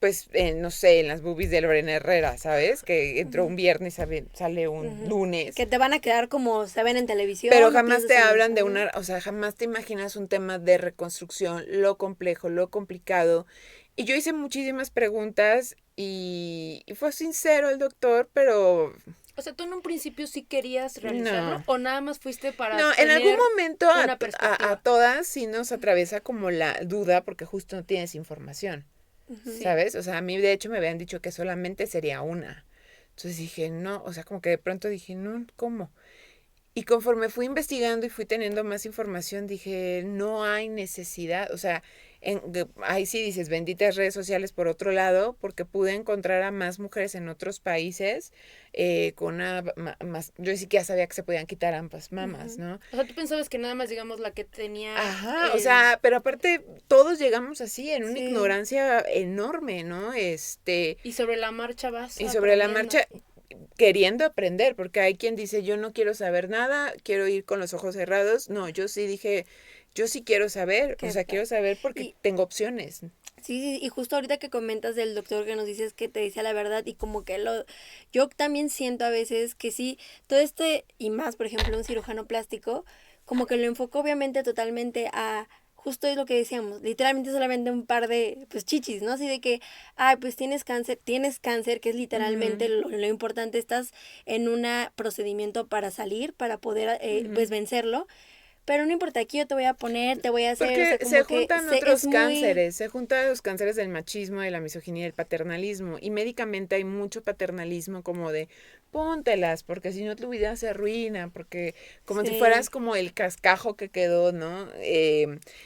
pues, no sé, en las boobies de Lorena Herrera, ¿sabes? Que entró un viernes y sale un lunes. Que te van a quedar como se ven en televisión. Pero jamás te hablan de una, o sea, jamás te imaginas un tema de reconstrucción, lo complejo, lo complicado. Y yo hice muchísimas preguntas y fue sincero el doctor, pero... O sea, ¿tú en un principio sí querías realizarlo o nada más fuiste para No, en tener algún momento una perspectiva? a todas sí nos atraviesa como la duda porque justo no tienes información, ¿sabes? O sea, a mí de hecho me habían dicho que solamente sería una. Entonces dije, no, o sea, como que de pronto dije, no, ¿cómo? Y conforme fui investigando y fui teniendo más información, dije, no hay necesidad, o sea, ahí sí dices, benditas redes sociales por otro lado, porque pude encontrar a más mujeres en otros países con una más, yo sí que ya sabía que se podían quitar ambas mamas, ¿no? O sea, tú pensabas que nada más, digamos, la que tenía... Ajá, o sea, pero aparte todos llegamos así en una ignorancia enorme, ¿no? Y sobre la marcha vas Y sobre la aprendiendo. marcha queriendo aprender, porque hay quien dice, yo no quiero saber nada, quiero ir con los ojos cerrados. No, yo sí dije, yo sí quiero saber, o sea, quiero saber porque tengo opciones. Sí, y justo ahorita que comentas del doctor que nos dices que te dice la verdad y como que yo también siento a veces que sí, todo y más, por ejemplo, un cirujano plástico, como que lo enfocó obviamente totalmente a... Justo es lo que decíamos, literalmente solamente un par de, pues, chichis, ¿no? Así de que, pues tienes cáncer, que es literalmente lo importante, estás en un procedimiento para salir, para poder, pues, vencerlo, pero no importa, aquí yo te voy a poner, te voy a hacer... Porque o sea, como se que juntan otros cánceres, se juntan los cánceres del machismo, de la misoginia y del paternalismo. Y médicamente hay mucho paternalismo como de, póntelas, porque si no tu vida se arruina, porque como si fueras como el cascajo que quedó, ¿no?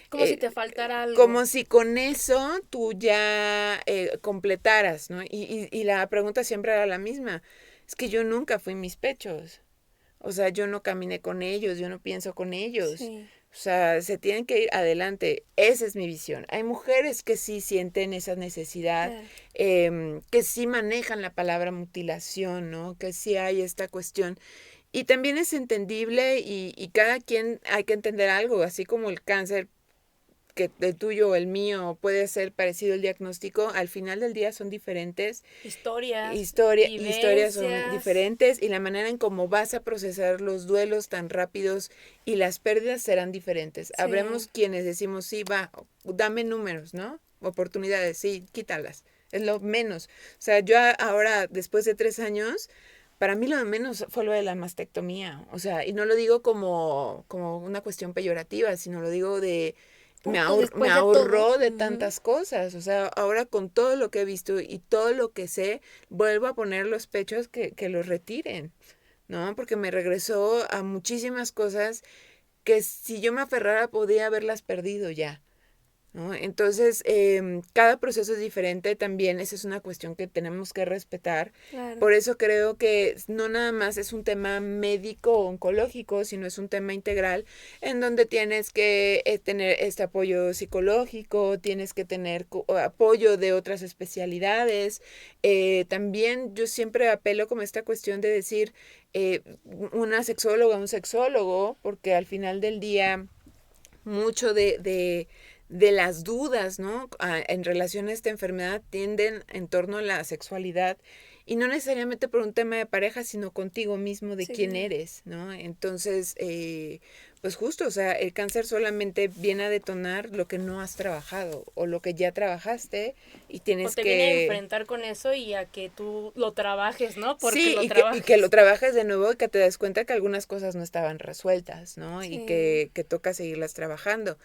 Como si te faltara algo. Como si con eso tú ya completaras, ¿no? Y la pregunta siempre era la misma, es que yo nunca fui mis pechos. O sea, yo no caminé con ellos, yo no pienso con ellos. Sí. O sea, se tienen que ir adelante. Esa es mi visión. Hay mujeres que sí sienten esa necesidad, que sí manejan la palabra mutilación, ¿no? Que sí hay esta cuestión. Y también es entendible y cada quien hay que entender algo, así como el cáncer que el tuyo o el mío puede ser parecido el diagnóstico, al final del día son diferentes. Historias son diferentes y la manera en cómo vas a procesar los duelos tan rápidos y las pérdidas serán diferentes. Sí. Habremos quienes decimos, sí, va, dame números, ¿no? Oportunidades, sí, quítalas. Es lo menos. O sea, yo ahora, después de 3 años, para mí lo de menos fue lo de la mastectomía. O sea, y no lo digo como una cuestión peyorativa, sino lo digo de... Me ahorró de tantas cosas, o sea, ahora con todo lo que he visto y todo lo que sé, vuelvo a poner los pechos que los retiren, ¿no? Porque me regresó a muchísimas cosas que si yo me aferrara podía haberlas perdido ya, ¿no? Entonces, cada proceso es diferente también, esa es una cuestión que tenemos que respetar. Claro. Por eso creo que no nada más es un tema médico o oncológico, sino es un tema integral en donde tienes que tener este apoyo psicológico, tienes que tener apoyo de otras especialidades. También yo siempre apelo como esta cuestión de decir una sexóloga, un sexólogo, porque al final del día mucho de las dudas, ¿no? En relación a esta enfermedad tienden en torno a la sexualidad y no necesariamente por un tema de pareja, sino contigo mismo de quién eres, ¿no? Entonces, pues justo, o sea, el cáncer solamente viene a detonar lo que no has trabajado o lo que ya trabajaste y tienes que... viene a enfrentar con eso y a que tú lo trabajes, ¿no? Porque sí, y que lo trabajes de nuevo y que te des cuenta que algunas cosas no estaban resueltas, ¿no? Sí. Y que toca seguirlas trabajando.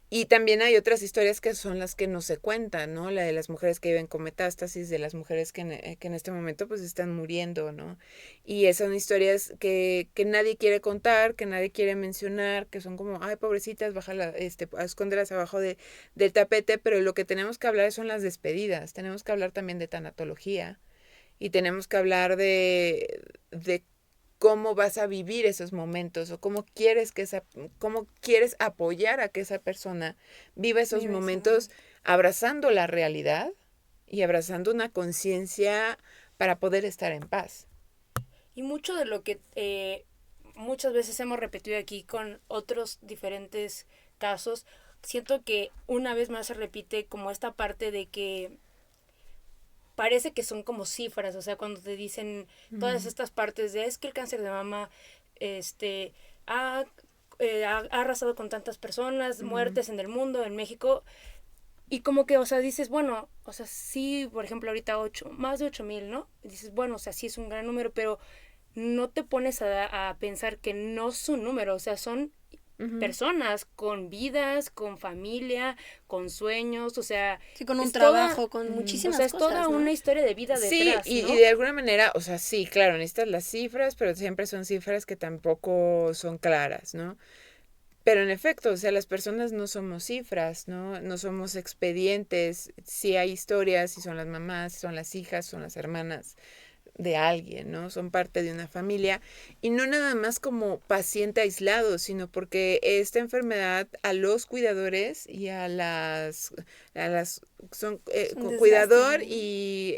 Y también hay otras historias que son las que no se cuentan, ¿no? La de las mujeres que viven con metástasis, de las mujeres que en este momento pues están muriendo, ¿no? Y son historias que nadie quiere contar, que nadie quiere mencionar, que son como, ay, pobrecitas, escóndelas abajo del tapete, pero lo que tenemos que hablar son las despedidas, tenemos que hablar también de tanatología y tenemos que hablar de cómo vas a vivir esos momentos o cómo quieres apoyar a que esa persona viva esos momentos abrazando la realidad y abrazando una conciencia para poder estar en paz. Y mucho de lo que muchas veces hemos repetido aquí con otros diferentes casos, siento que una vez más se repite como esta parte de que parece que son como cifras, o sea, cuando te dicen todas estas partes de es que el cáncer de mama ha arrasado con tantas personas, muertes en el mundo, en México, y como que, o sea, dices, bueno, o sea, sí, por ejemplo, ahorita más de 8,000, ¿no? Y dices, bueno, o sea, sí es un gran número, pero no te pones a pensar que no es un número, o sea, son personas con vidas, con familia, con sueños, o sea... Sí, con un trabajo, con cosas, muchísimas o sea, es cosas, toda ¿no? una historia de vida detrás, Sí, ¿no? y de alguna manera, o sea, sí, claro, necesitas las cifras, pero siempre son cifras que tampoco son claras, ¿no? Pero en efecto, o sea, las personas no somos cifras, ¿no? No somos expedientes. Sí hay historias, si son las mamás, si son las hijas, son las hermanas de alguien, ¿no? Son parte de una familia. Y no nada más como paciente aislado, sino porque esta enfermedad a los cuidadores y a las son cuidador y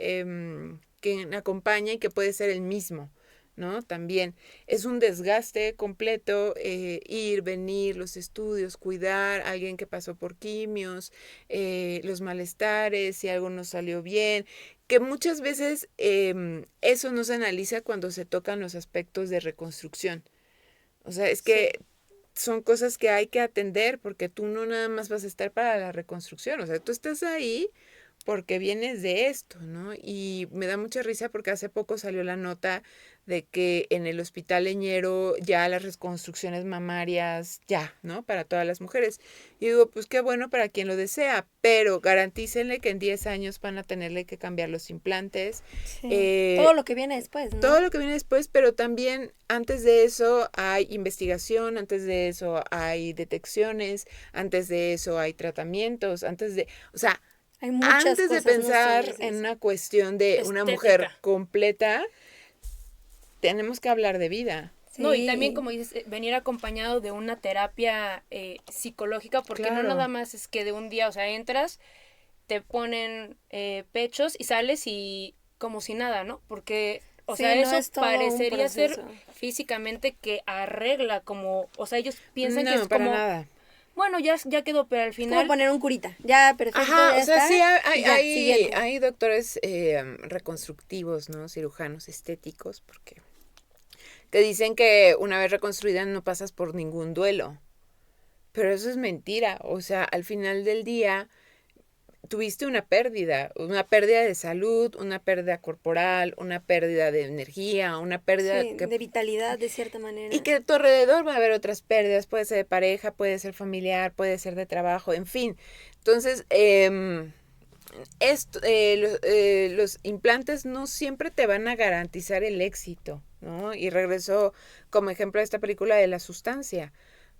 quien acompaña y que puede ser el mismo, ¿no? También es un desgaste completo, ir, venir, los estudios, cuidar a alguien que pasó por quimios, los malestares, si algo no salió bien, que muchas veces eso no se analiza cuando se tocan los aspectos de reconstrucción. O sea, es que son cosas que hay que atender porque tú no nada más vas a estar para la reconstrucción, o sea, tú estás ahí porque vienes de esto, ¿no? Y me da mucha risa porque hace poco salió la nota de que en el hospital Leñero ya las reconstrucciones mamarias, ya, ¿no? Para todas las mujeres. Y digo, pues qué bueno para quien lo desea, pero garantícenle que en 10 años van a tenerle que cambiar los implantes. Sí. Todo lo que viene después, ¿no? Todo lo que viene después, pero también antes de eso hay investigación, antes de eso hay detecciones, antes de eso hay tratamientos, o sea, hay muchas antes de cosas, pensar en una cuestión de una mujer completa, tenemos que hablar de vida. Sí. No, y también, como dices, venir acompañado de una terapia psicológica, porque no nada más es que de un día, o sea, entras, te ponen pechos y sales y como si nada, ¿no? Porque, o sea, eso parecería ser físicamente que arregla como, o sea, ellos piensan que es para como... nada. Bueno, ya quedó, pero al final... Es como poner un curita, ya perfecto. Ajá, ya o sea, está, sí hay doctores reconstructivos, ¿no? Cirujanos estéticos, porque que dicen que una vez reconstruida no pasas por ningún duelo. Pero eso es mentira. O sea, al final del día tuviste una pérdida de salud, una pérdida corporal, una pérdida de energía, una pérdida de vitalidad de cierta manera. Y que a tu alrededor va a haber otras pérdidas, puede ser de pareja, puede ser familiar, puede ser de trabajo, en fin. Entonces, los implantes no siempre te van a garantizar el éxito, ¿no? Y regreso como ejemplo a esta película de La Sustancia.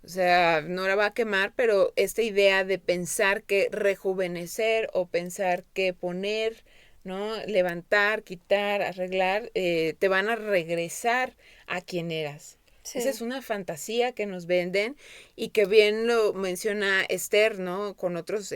O sea, no la va a quemar, pero esta idea de pensar que rejuvenecer o pensar que poner, ¿no? Levantar, quitar, arreglar, te van a regresar a quien eras. Sí. Esa es una fantasía que nos venden y que bien lo menciona Esther, ¿no? Con otros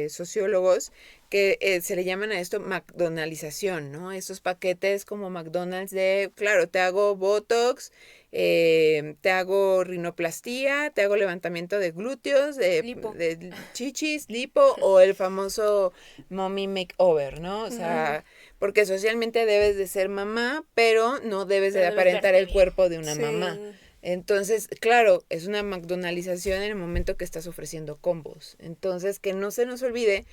sociólogos que se le llaman a esto McDonaldización, ¿no? Esos paquetes como McDonald's de, claro, te hago Botox, te hago rinoplastía, te hago levantamiento de glúteos, de chichis, lipo o el famoso mommy makeover, ¿no? O sea, porque socialmente debes de ser mamá, pero no debes de aparentar el cuerpo de una mamá. Entonces, claro, es una McDonaldización en el momento que estás ofreciendo combos. Entonces, que no se nos olvide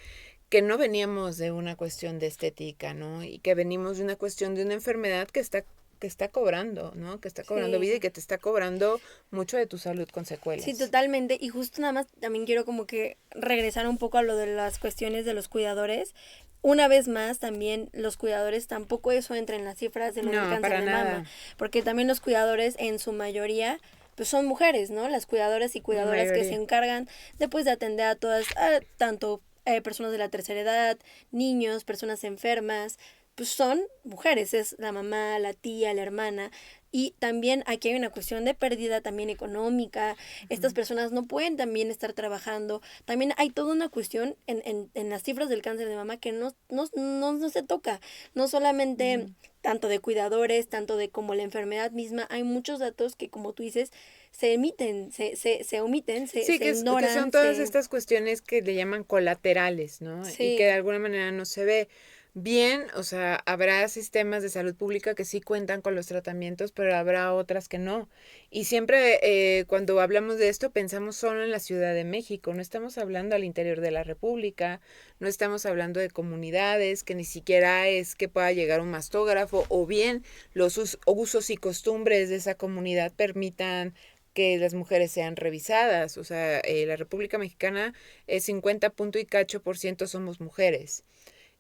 que no veníamos de una cuestión de estética, ¿no? Y que venimos de una cuestión de una enfermedad que está cobrando, ¿no? Que está cobrando vida y que te está cobrando mucho de tu salud con secuelas. Sí, totalmente. Y justo nada más también quiero como que regresar un poco a lo de las cuestiones de los cuidadores. Una vez más, también los cuidadores, tampoco eso entra en las cifras de lo del cáncer de mama. Porque también los cuidadores, en su mayoría, pues son mujeres, ¿no? Las cuidadoras y cuidadoras que se encargan después de atender a todas, tanto personas de la tercera edad, niños, personas enfermas, pues son mujeres, es la mamá, la tía, la hermana. Y también aquí hay una cuestión de pérdida también económica. Estas personas no pueden también estar trabajando. También hay toda una cuestión en las cifras del cáncer de mama que no se toca. No solamente tanto de cuidadores, tanto de como la enfermedad misma. Hay muchos datos que, como tú dices, se omiten, se ignoran. Que son todas estas cuestiones que le llaman colaterales, ¿no? Sí. Y que de alguna manera no se ve. Bien, o sea, habrá sistemas de salud pública que sí cuentan con los tratamientos, pero habrá otras que no. Y siempre cuando hablamos de esto pensamos solo en la Ciudad de México, no estamos hablando al interior de la República, no estamos hablando de comunidades, que ni siquiera es que pueda llegar un mastógrafo, o bien los usos y costumbres de esa comunidad permitan que las mujeres sean revisadas. O sea, la República Mexicana es 50 punto y cacho por ciento somos mujeres.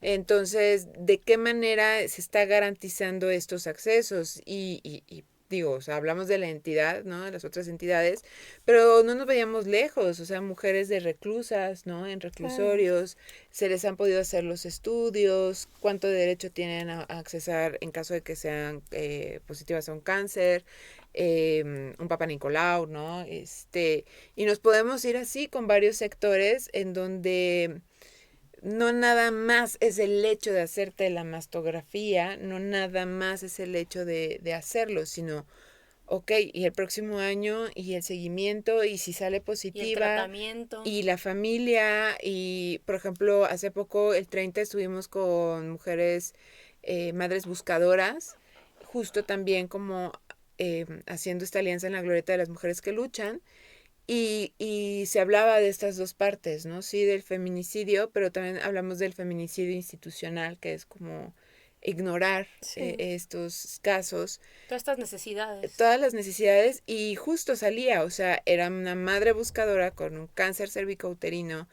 Entonces, ¿de qué manera se está garantizando estos accesos? Y digo, o sea, hablamos de la entidad, ¿no? De las otras entidades, pero no nos vayamos lejos, o sea, mujeres de reclusas, ¿no? En reclusorios, se les han podido hacer los estudios, cuánto derecho tienen a accesar en caso de que sean positivas a un cáncer, un Papa Nicolau, ¿no? Y nos podemos ir así con varios sectores en donde no nada más es el hecho de hacerte la mastografía, no nada más es el hecho de hacerlo, sino, ok, y el próximo año, y el seguimiento, y si sale positiva, y el tratamiento, y la familia, y por ejemplo, hace poco, el 30, estuvimos con mujeres, madres buscadoras, justo también como haciendo esta alianza en la glorieta de las mujeres que luchan, y se hablaba de estas dos partes, ¿no? Sí, del feminicidio, pero también hablamos del feminicidio institucional, que es como ignorar estos casos. Todas estas necesidades. Todas las necesidades, y justo salía, o sea, era una madre buscadora con un cáncer cervicouterino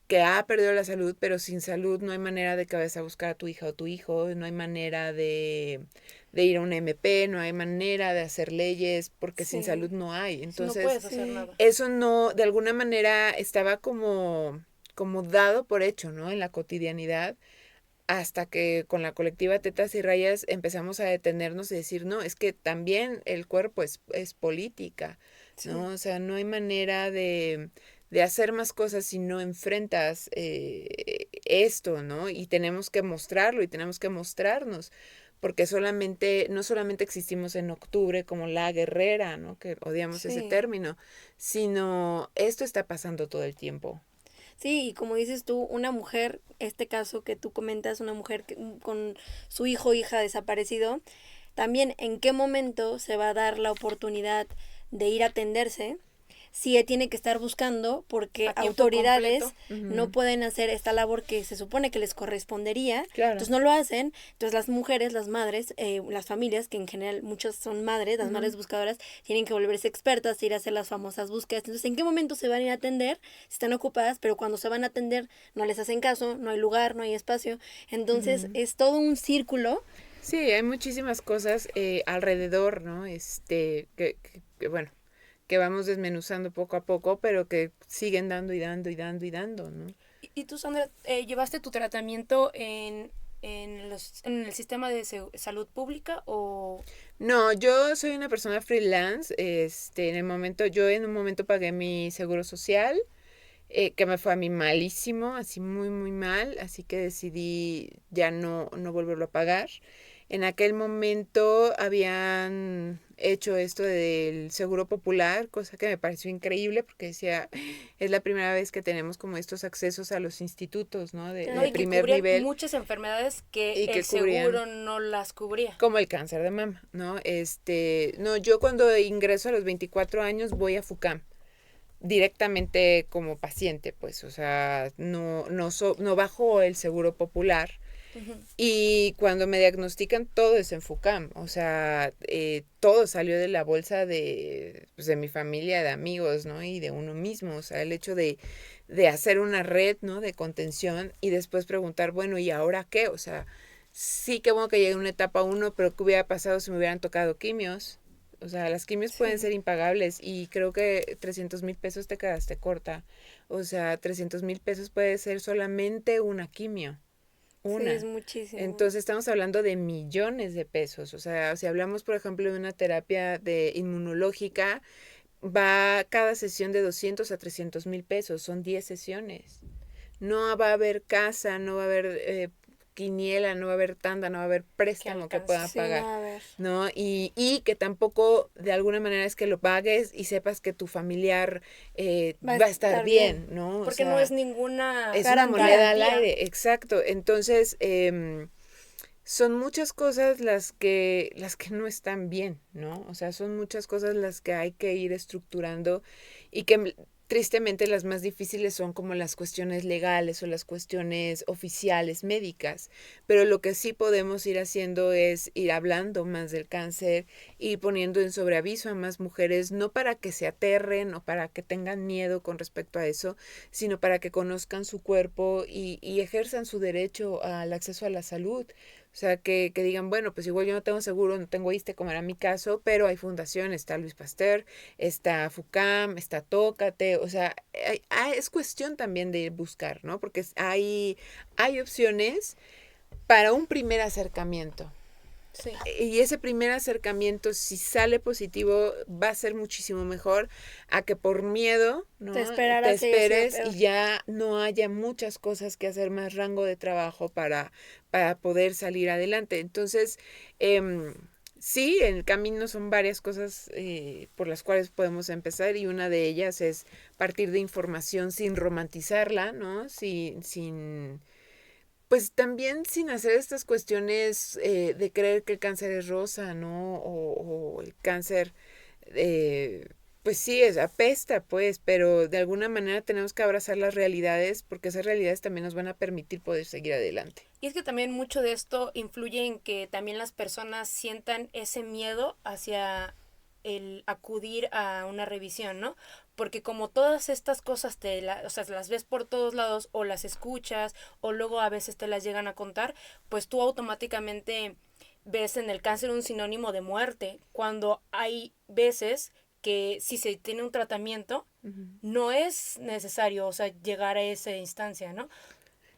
que ha perdido la salud, pero sin salud no hay manera de que vayas a buscar a tu hija o tu hijo, no hay manera de ir a una MP, no hay manera de hacer leyes, porque sin salud no hay. Entonces, no puedes hacer nada. Eso no, de alguna manera estaba como dado por hecho, ¿no? En la cotidianidad, hasta que con la colectiva Tetas y Rayas empezamos a detenernos y decir, no, es que también el cuerpo es política, ¿no? O sea, no hay manera de hacer más cosas si no enfrentas esto, ¿no? Y tenemos que mostrarlo y tenemos que mostrarnos, porque no solamente existimos en octubre como la guerrera, ¿no? Que odiamos ese término, sino esto está pasando todo el tiempo. Sí, y como dices tú, una mujer, este caso que tú comentas, una mujer con su hijo o hija desaparecido, también en qué momento se va a dar la oportunidad de ir a atenderse, si tiene que estar buscando, porque autoridades no pueden hacer esta labor que se supone que les correspondería, entonces no lo hacen, entonces las mujeres, las madres, las familias, que en general muchas son madres, las madres buscadoras, tienen que volverse expertas, ir a hacer las famosas búsquedas. Entonces, ¿en qué momento se van a ir a atender? Si están ocupadas, pero cuando se van a atender no les hacen caso, no hay lugar, no hay espacio, entonces es todo un círculo. Sí, hay muchísimas cosas alrededor, ¿no? Que bueno, que vamos desmenuzando poco a poco, pero que siguen dando y dando y dando y dando, ¿no? ¿Y tú, Sandra, llevaste tu tratamiento en el sistema de salud pública o...? No, yo soy una persona freelance. En un momento pagué mi seguro social, que me fue a mí malísimo, así muy, muy mal, así que decidí ya no volverlo a pagar. En aquel momento habían hecho esto del seguro popular, cosa que me pareció increíble porque decía, es la primera vez que tenemos como estos accesos a los institutos, ¿no? De primer nivel. Muchas enfermedades que el seguro no las cubría. Como el cáncer de mama, ¿no? No, yo cuando ingreso a los 24 años voy a FUCAM directamente como paciente, pues, o sea, no bajo el seguro popular. Y cuando me diagnostican, todo es en FUCAM, o sea, todo salió de la bolsa de mi familia, de amigos, ¿no? Y de uno mismo, o sea, el hecho de hacer una red, ¿no? De contención y después preguntar, bueno, ¿y ahora qué? O sea, sí que bueno que llegué a una etapa 1, pero ¿qué hubiera pasado si me hubieran tocado quimios? O sea, las quimios pueden ser impagables y creo que 300,000 pesos te quedaste corta. O sea, 300,000 pesos puede ser solamente una quimio. Sí, es muchísimo. Entonces estamos hablando de millones de pesos. O sea, si hablamos, por ejemplo, de una terapia inmunológica, va cada sesión de 200 a 300,000 pesos. Son 10 sesiones. No va a haber casa, no va a haber quiniela, no va a haber tanda, no va a haber préstamo que pueda Sí, pagar, a ver. ¿no? Y que tampoco de alguna manera es que lo pagues y sepas que tu familiar va a estar bien, ¿no? O Porque sea, no es ninguna es una garantía. moneda al aire, exacto. Entonces, son muchas cosas las que no están bien, ¿no? O sea, son muchas cosas las que hay que ir estructurando y que tristemente las más difíciles son como las cuestiones legales o las cuestiones oficiales, médicas. Pero lo que sí podemos ir haciendo es ir hablando más del cáncer y poniendo en sobreaviso a más mujeres, no para que se aterren o para que tengan miedo con respecto a eso, sino para que conozcan su cuerpo y ejerzan su derecho al acceso a la salud. O sea, que digan, bueno, pues igual yo no tengo seguro, no tengo ISSSTE, como era mi caso, pero hay fundaciones, está Luis Pasteur, está FUCAM, está Tócate, o sea, es cuestión también de ir buscar, ¿no? Porque hay opciones para un primer acercamiento. Sí. Y ese primer acercamiento, si sale positivo, va a ser muchísimo mejor a que por miedo, ¿no? Te te esperaras y haya sido esperes peor. y ya no haya muchas cosas que hacer, más rango de trabajo para poder salir adelante. Entonces, sí, en el camino son varias cosas por las cuales podemos empezar y una de ellas es partir de información sin romantizarla, ¿no? Pues también sin hacer estas cuestiones de creer que el cáncer es rosa, ¿no? O el cáncer, pues sí, apesta, pues, pero de alguna manera tenemos que abrazar las realidades porque esas realidades también nos van a permitir poder seguir adelante. Y es que también mucho de esto influye en que también las personas sientan ese miedo hacia el acudir a una revisión, ¿no? Porque como todas estas cosas o sea, las ves por todos lados o las escuchas o luego a veces te las llegan a contar, pues tú automáticamente ves en el cáncer un sinónimo de muerte, cuando hay veces que si se tiene un tratamiento, no es necesario, o sea, llegar a esa instancia, ¿no?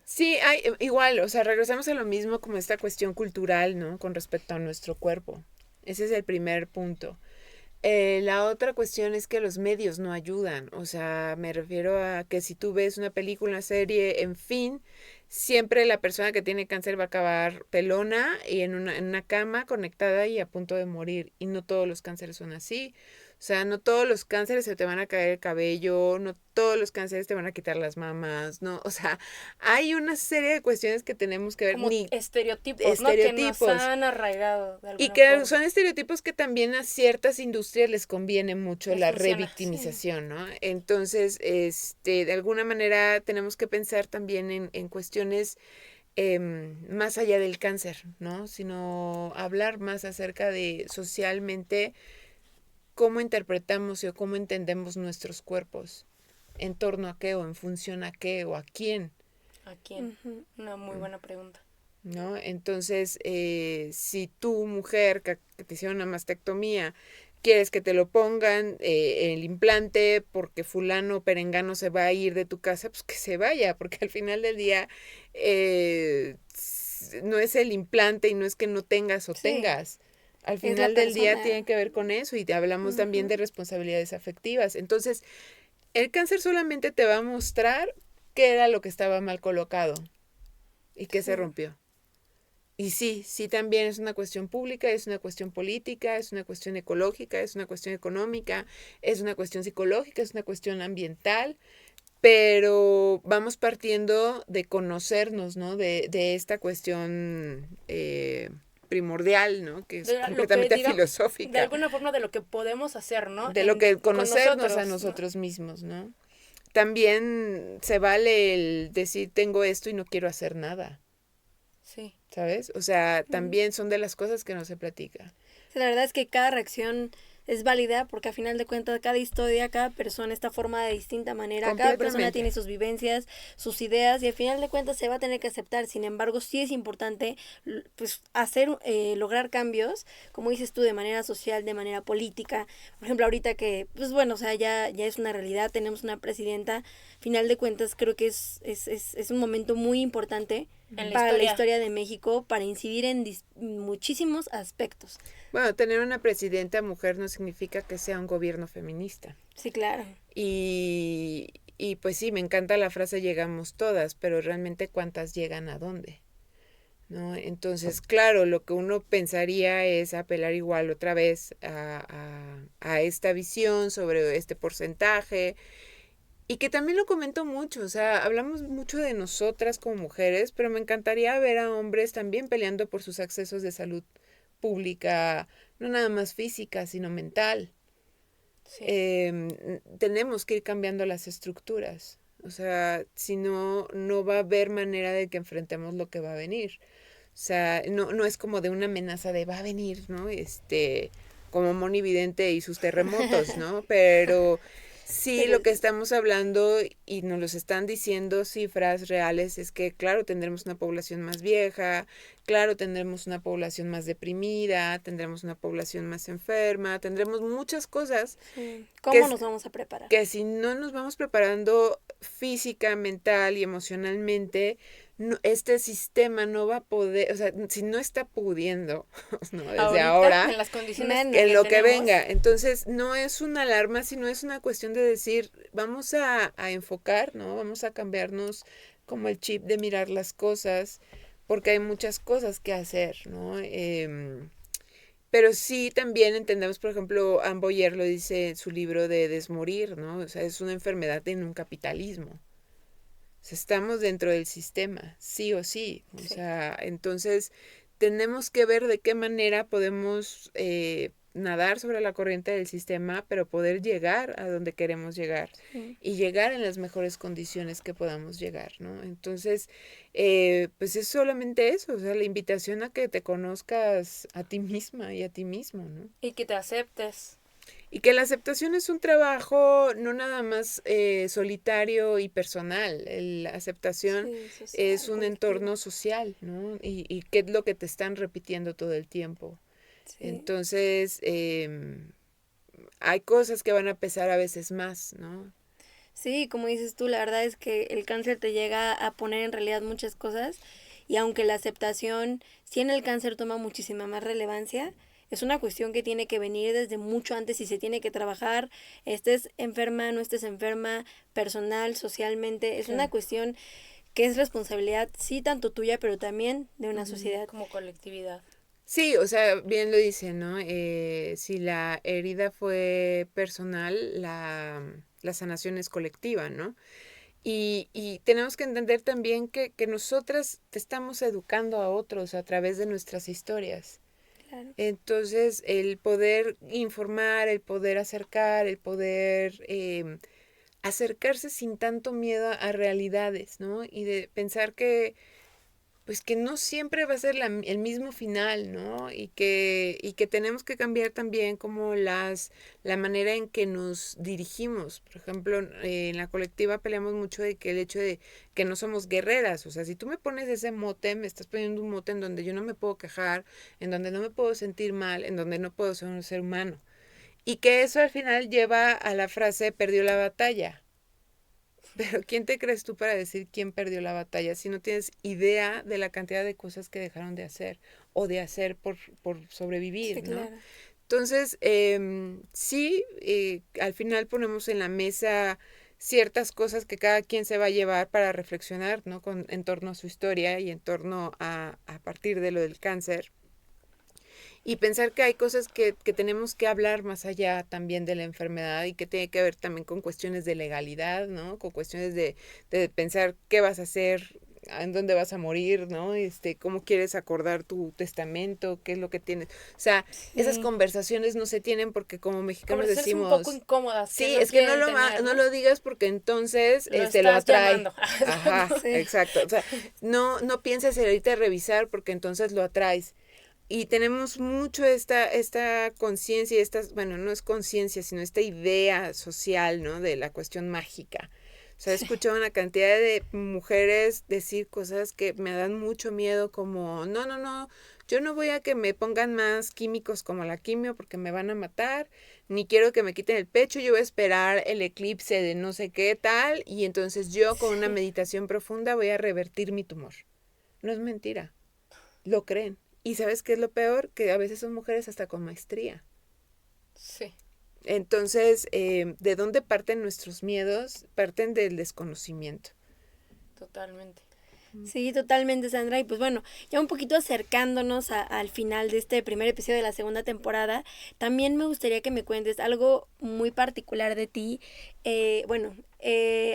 Sí, igual, o sea, regresamos a lo mismo como esta cuestión cultural, ¿no? Con respecto a nuestro cuerpo. Ese es el primer punto. La otra cuestión es que los medios no ayudan, o sea, me refiero a que si tú ves una película, una serie, en fin, siempre la persona que tiene cáncer va a acabar pelona y en una cama conectada y a punto de morir, y no todos los cánceres son así. O sea, no todos los cánceres se te van a caer el cabello, no todos los cánceres te van a quitar las mamas, ¿no? O sea, hay una serie de cuestiones que tenemos que ver. Como estereotipos, ¿no? Que nos han arraigado de Y alguna que forma. son estereotipos que también a ciertas industrias les conviene mucho Les la funciona, revictimización, ¿no? Entonces, de alguna manera tenemos que pensar también en cuestiones más allá del cáncer, ¿no? Sino hablar más acerca de socialmente cómo interpretamos o cómo entendemos nuestros cuerpos, en torno a qué o en función a qué o a quién. ¿A quién? Una muy buena pregunta. ¿No? Entonces, si tú, mujer, que te hicieron una mastectomía, quieres que te lo pongan el implante porque fulano o perengano se va a ir de tu casa, pues que se vaya, porque al final del día no es el implante y no es que no tengas o tengas. Al final del día tiene que ver con eso y te hablamos también de responsabilidades afectivas. Entonces, el cáncer solamente te va a mostrar qué era lo que estaba mal colocado y qué se rompió. Y sí también es una cuestión pública, es una cuestión política, es una cuestión ecológica, es una cuestión económica, es una cuestión psicológica, es una cuestión ambiental, pero vamos partiendo de conocernos, ¿no? De esta cuestión primordial, ¿no? Que es completamente filosófica. De alguna forma de lo que podemos hacer, ¿no? De lo que conocernos a nosotros mismos, ¿no? También se vale el decir tengo esto y no quiero hacer nada. Sí. ¿Sabes? O sea, también son de las cosas que no se platica. La verdad es que cada reacción es válida porque a final de cuentas cada historia, cada persona está formada de distinta manera, cada persona tiene sus vivencias, sus ideas y al final de cuentas se va a tener que aceptar. Sin embargo, sí es importante pues lograr cambios, como dices tú, de manera social, de manera política. Por ejemplo, ahorita que, pues bueno, o sea, ya es una realidad, tenemos una presidenta, final de cuentas creo que es un momento muy importante para la historia de México, para incidir en muchísimos aspectos. Bueno, tener una presidenta mujer no significa que sea un gobierno feminista. Sí, claro. Y pues sí, me encanta la frase llegamos todas, pero realmente ¿cuántas llegan a dónde? ¿no? Entonces, claro, lo que uno pensaría es apelar igual otra vez a esta visión sobre este porcentaje, y que también lo comento mucho, o sea, hablamos mucho de nosotras como mujeres, pero me encantaría ver a hombres también peleando por sus accesos de salud pública, no nada más física, sino mental. Sí. Tenemos que ir cambiando las estructuras. O sea, si no, no va a haber manera de que enfrentemos lo que va a venir. O sea, no es como de una amenaza de va a venir, ¿no? Como Moni Vidente y sus terremotos, ¿no? Pero sí, Pero lo que estamos hablando y nos los están diciendo cifras reales es que, claro, tendremos una población más vieja, claro, tendremos una población más deprimida, tendremos una población más enferma, tendremos muchas cosas sí. que, ¿Cómo nos vamos a preparar? que si no nos vamos preparando física, mental y emocionalmente, este sistema no va a poder, o sea, si no está pudiendo, ¿no? Desde Ahorita, ahora, en las condiciones Menos. en lo que tenemos, venga. Entonces, no es una alarma, sino es una cuestión de decir, vamos a enfocar, ¿no? Vamos a cambiarnos como el chip de mirar las cosas, porque hay muchas cosas que hacer, ¿no? Pero sí también entendemos, por ejemplo, Anne Boyer lo dice en su libro de Desmorir, ¿no? O sea, es una enfermedad en un capitalismo. O sea, estamos dentro del sistema, sí o sí. O Sí. sea, entonces tenemos que ver de qué manera podemos nadar sobre la corriente del sistema, pero poder llegar a donde queremos llegar Sí. y llegar en las mejores condiciones que podamos llegar, ¿no? Entonces, pues es solamente eso, o sea, la invitación a que te conozcas a ti misma y a ti mismo, ¿no? y que te aceptes. Y que la aceptación es un trabajo no nada más solitario y personal. La aceptación Sí, social, es un colectivo. entorno social, ¿no? Y qué es lo que te están repitiendo todo el tiempo. Sí. Entonces, hay cosas que van a pesar a veces más, ¿no? Sí, como dices tú, la verdad es que el cáncer te llega a poner en realidad muchas cosas y aunque la aceptación sí en el cáncer toma muchísima más relevancia, es una cuestión que tiene que venir desde mucho antes y se tiene que trabajar, estés enferma, no estés enferma, personal, socialmente, es una Claro. cuestión que es responsabilidad sí tanto tuya, pero también de una sociedad. Como colectividad. Sí, o sea, bien lo dice, ¿no? Si la herida fue personal, la sanación es colectiva, ¿no? Y tenemos que entender también que nosotras te estamos educando a otros a través de nuestras historias. Claro. Entonces, el poder informar, el poder acercar, el poder acercarse sin tanto miedo a realidades, ¿no? Y de pensar que, pues que no siempre va a ser el mismo final, ¿no? Y que tenemos que cambiar también como la manera en que nos dirigimos. Por ejemplo, en la colectiva peleamos mucho de que el hecho de que no somos guerreras, o sea, si tú me pones ese mote, me estás poniendo un mote en donde yo no me puedo quejar, en donde no me puedo sentir mal, en donde no puedo ser un ser humano. Y que eso al final lleva a la frase perdió la batalla. Pero ¿quién te crees tú para decir quién perdió la batalla si no tienes idea de la cantidad de cosas que dejaron de hacer o de hacer por sobrevivir, Sí, ¿no? claro. Entonces, sí, al final ponemos en la mesa ciertas cosas que cada quien se va a llevar para reflexionar, ¿no? En torno a su historia y en torno a partir de lo del cáncer. Y pensar que hay cosas que tenemos que hablar más allá también de la enfermedad y que tiene que ver también con cuestiones de legalidad, ¿no? Con cuestiones de pensar qué vas a hacer, en dónde vas a morir, ¿no? Cómo quieres acordar tu testamento, qué es lo que tienes. O sea, esas Sí. conversaciones no se tienen porque como mexicanos Conversaciones un decimos... poco incómodas. Sí, es que no quieren tener, no lo digas porque entonces Lo lo estás atrae. llamando. Ajá, Sí. exacto. O sea, no pienses en ahorita revisar porque entonces lo atraes. Y tenemos mucho esta conciencia, bueno, no es conciencia, sino esta idea social, ¿no? De la cuestión mágica. O sea, he escuchado una cantidad de mujeres decir cosas que me dan mucho miedo, como, no, yo no voy a que me pongan más químicos como la quimio porque me van a matar, ni quiero que me quiten el pecho, yo voy a esperar el eclipse de no sé qué tal, y entonces yo con una meditación profunda voy a revertir mi tumor. No es mentira, lo creen. Y ¿sabes qué es lo peor? Que a veces son mujeres hasta con maestría. Sí. Entonces, ¿de dónde parten nuestros miedos? Parten del desconocimiento. Totalmente. Sí, totalmente, Sandra. Y pues bueno, ya un poquito acercándonos al final de este primer episodio de la segunda temporada, también me gustaría que me cuentes algo muy particular de ti.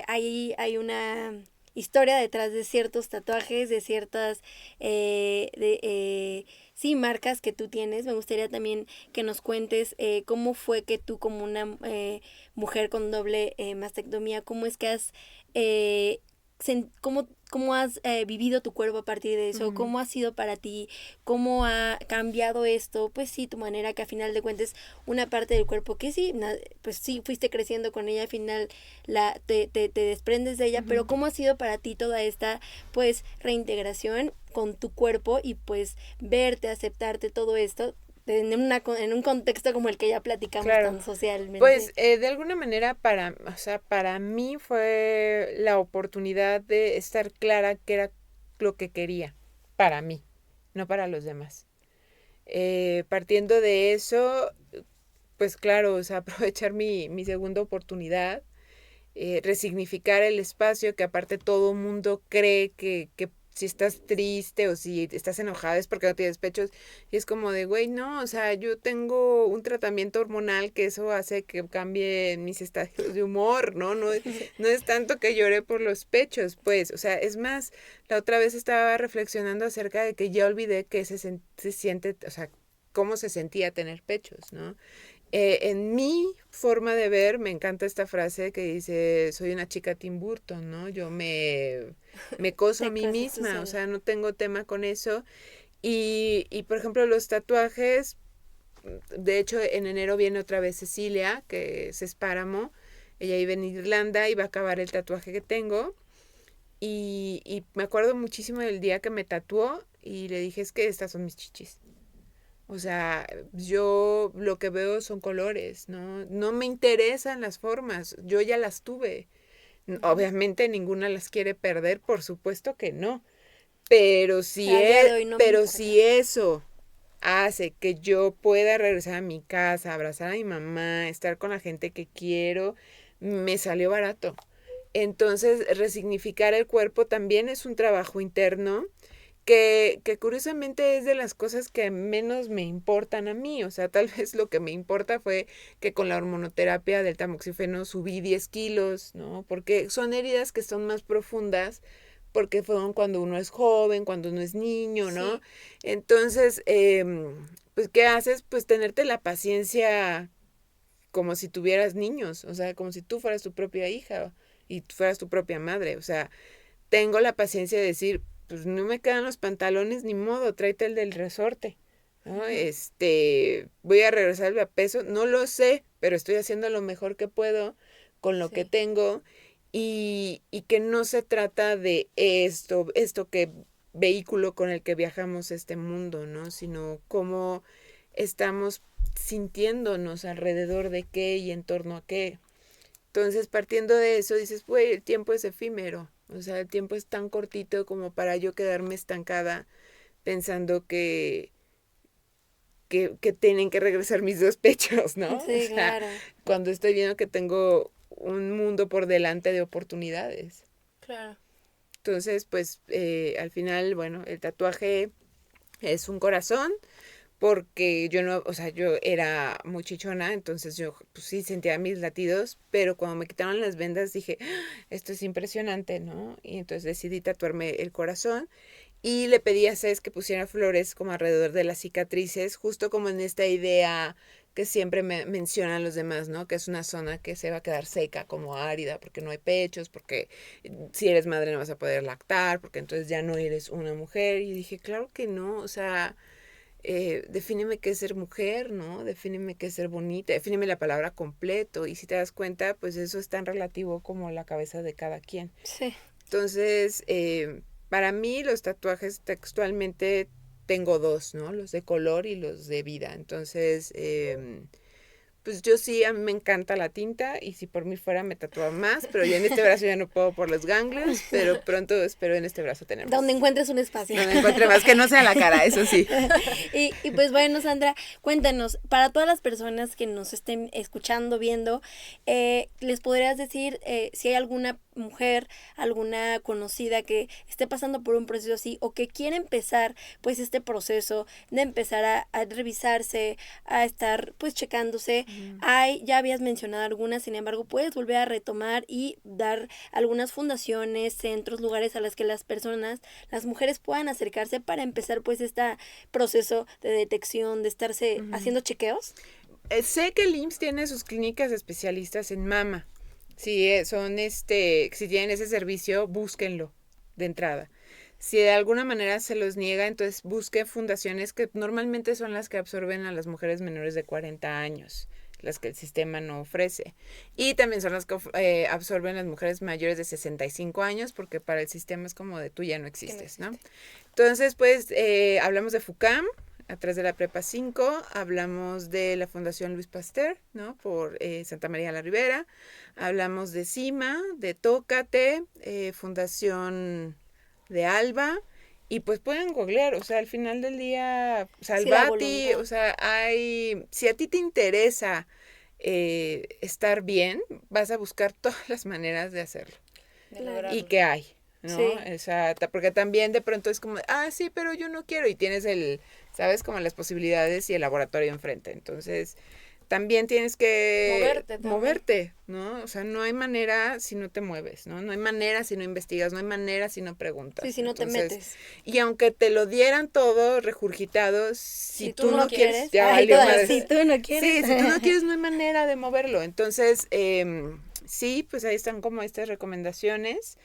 Hay una historia detrás de ciertos tatuajes, de ciertas sí, marcas que tú tienes. Me gustaría también que nos cuentes cómo fue que tú, como una mujer con doble mastectomía, cómo es que has cómo has vivido tu cuerpo a partir de eso, cómo ha sido para ti, cómo ha cambiado esto, pues sí, tu manera, que a final de cuentas una parte del cuerpo que sí, pues sí, fuiste creciendo con ella, al final te desprendes de ella, pero cómo ha sido para ti toda esta pues reintegración con tu cuerpo y pues verte, aceptarte, todo esto en un contexto como el que ya platicamos tan socialmente. Pues de alguna manera para mí fue la oportunidad de estar clara que era lo que quería para mí, no para los demás. Partiendo de eso, pues claro, o sea, aprovechar mi segunda oportunidad, resignificar el espacio, que aparte todo mundo cree que si estás triste o si estás enojada es porque no tienes pechos, y es como de, güey, no, o sea, yo tengo un tratamiento hormonal que eso hace que cambie mis estadios de humor, ¿no? No es tanto que lloré por los pechos, pues, o sea, es más, la otra vez estaba reflexionando acerca de que ya olvidé que se siente, o sea, cómo se sentía tener pechos, ¿no? En mi forma de ver, me encanta esta frase que dice, soy una chica Tim Burton, ¿no? Yo me coso a mí misma, o sea, no tengo tema con eso. Y por ejemplo, los tatuajes, de hecho, en enero viene otra vez Cecilia, que es Espáramo. Ella iba en Irlanda y va a acabar el tatuaje que tengo. Y me acuerdo muchísimo del día que me tatuó y le dije, es que estas son mis chichis. O sea, yo lo que veo son colores, ¿no? No me interesan las formas, yo ya las tuve. Obviamente ninguna las quiere perder, por supuesto que no. Pero si eso hace que yo pueda regresar a mi casa, abrazar a mi mamá, estar con la gente que quiero, me salió barato. Entonces, resignificar el cuerpo también es un trabajo interno que curiosamente es de las cosas que menos me importan a mí. O sea, tal vez lo que me importa fue que con la hormonoterapia del tamoxifeno subí 10 kilos, ¿no? Porque son heridas que son más profundas, porque fueron cuando uno es joven, cuando uno es niño, ¿no? Sí. Entonces, pues, ¿qué haces? Pues tenerte la paciencia como si tuvieras niños, o sea, como si tú fueras tu propia hija y fueras tu propia madre. O sea, tengo la paciencia de decir, pues no me quedan los pantalones, ni modo, tráete el del resorte, ¿no? Voy a regresarle a peso, no lo sé, pero estoy haciendo lo mejor que puedo con lo que tengo, y que no se trata de esto que vehículo con el que viajamos este mundo, ¿no? Sino cómo estamos sintiéndonos alrededor de qué y en torno a qué. Entonces, partiendo de eso, dices, güey, el tiempo es efímero. O sea, el tiempo es tan cortito como para yo quedarme estancada pensando que tienen que regresar mis dos pechos, ¿no? Sí, o sea, claro. Cuando estoy viendo que tengo un mundo por delante de oportunidades. Claro. Entonces, pues, al final, bueno, el tatuaje es un corazón, porque yo no, o sea, yo era muy chichona, entonces yo pues sí sentía mis latidos, pero cuando me quitaron las vendas dije, esto es impresionante, ¿no? Y entonces decidí tatuarme el corazón y le pedí a Cés que pusiera flores como alrededor de las cicatrices, justo como en esta idea que siempre me mencionan los demás, ¿no? Que es una zona que se va a quedar seca, como árida, porque no hay pechos, porque si eres madre no vas a poder lactar, porque entonces ya no eres una mujer. Y dije, claro que no, o sea, defíneme qué es ser mujer, ¿no? Defíneme qué es ser bonita, defíneme la palabra completo. Y si te das cuenta, pues eso es tan relativo como la cabeza de cada quien. Sí. Entonces, para mí los tatuajes textualmente tengo dos, ¿no? Los de color y los de vida. Entonces, pues yo sí, a mí me encanta la tinta y si por mí fuera me tatuaba más, pero ya en este brazo ya no puedo por los ganglios, pero pronto espero en este brazo tener más. Donde encuentres un espacio. Donde encuentre más, que no sea la cara, eso sí. Y pues bueno, Sandra, cuéntanos, para todas las personas que nos estén escuchando, viendo, ¿les podrías decir si hay alguna mujer, alguna conocida que esté pasando por un proceso así o que quiere empezar pues este proceso de empezar a revisarse, a estar pues checándose, ya habías mencionado algunas, sin embargo puedes volver a retomar y dar algunas fundaciones, centros, lugares a los que las personas, las mujeres puedan acercarse para empezar pues este proceso de detección, de estarse haciendo chequeos. Sé que el IMSS tiene sus clínicas especialistas en mama. Si si tienen ese servicio, búsquenlo de entrada. Si de alguna manera se los niega, entonces busque fundaciones que normalmente son las que absorben a las mujeres menores de 40 años, las que el sistema no ofrece. Y también son las que absorben las mujeres mayores de 65 años, porque para el sistema es como de tú ya no existes, ¿no? Entonces, pues, hablamos de FUCAM, atrás de la Prepa 5, hablamos de la Fundación Luis Pasteur, ¿no? Por Santa María la Ribera, hablamos de CIMA, de Tócate, Fundación de Alba, y pues pueden googlear, o sea, al final del día, Salvati, o sea, si a ti te interesa estar bien, vas a buscar todas las maneras de hacerlo. Claro. Y que hay, ¿no? Sí. O sea, porque también de pronto es como, sí, pero yo no quiero, y tienes ¿sabes? Como las posibilidades y el laboratorio enfrente. Entonces, también tienes que moverte, ¿no? O sea, no hay manera si no te mueves, ¿no? No hay manera si no investigas, no hay manera si no preguntas. Sí, si no te metes. Y aunque te lo dieran todo regurgitado, si tú no quieres, ya valió madre. Si tú no quieres. Sí, si tú no quieres, no hay manera de moverlo. Entonces, sí, pues ahí están como estas recomendaciones.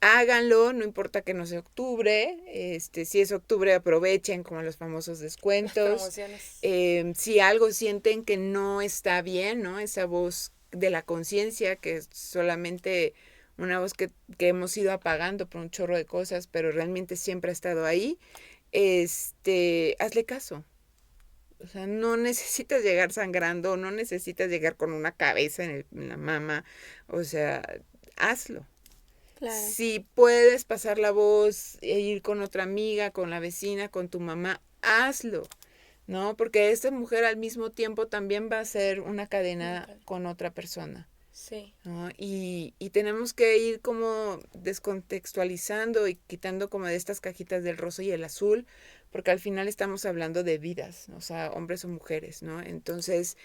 Háganlo, no importa que no sea octubre, si es octubre aprovechen como los famosos descuentos. Si algo sienten que no está bien, ¿no? Esa voz de la conciencia, que es solamente una voz que hemos ido apagando por un chorro de cosas, pero realmente siempre ha estado ahí, hazle caso. O sea, no necesitas llegar sangrando, no necesitas llegar con una cabeza en la mama, o sea, hazlo. Claro. Si puedes pasar la voz e ir con otra amiga, con la vecina, con tu mamá, hazlo, ¿no? Porque esta mujer al mismo tiempo también va a ser una cadena con otra persona. Sí. ¿No? Y tenemos que ir como descontextualizando y quitando como de estas cajitas del rosa y el azul, porque al final estamos hablando de vidas, o sea, hombres o mujeres, ¿no? Entonces,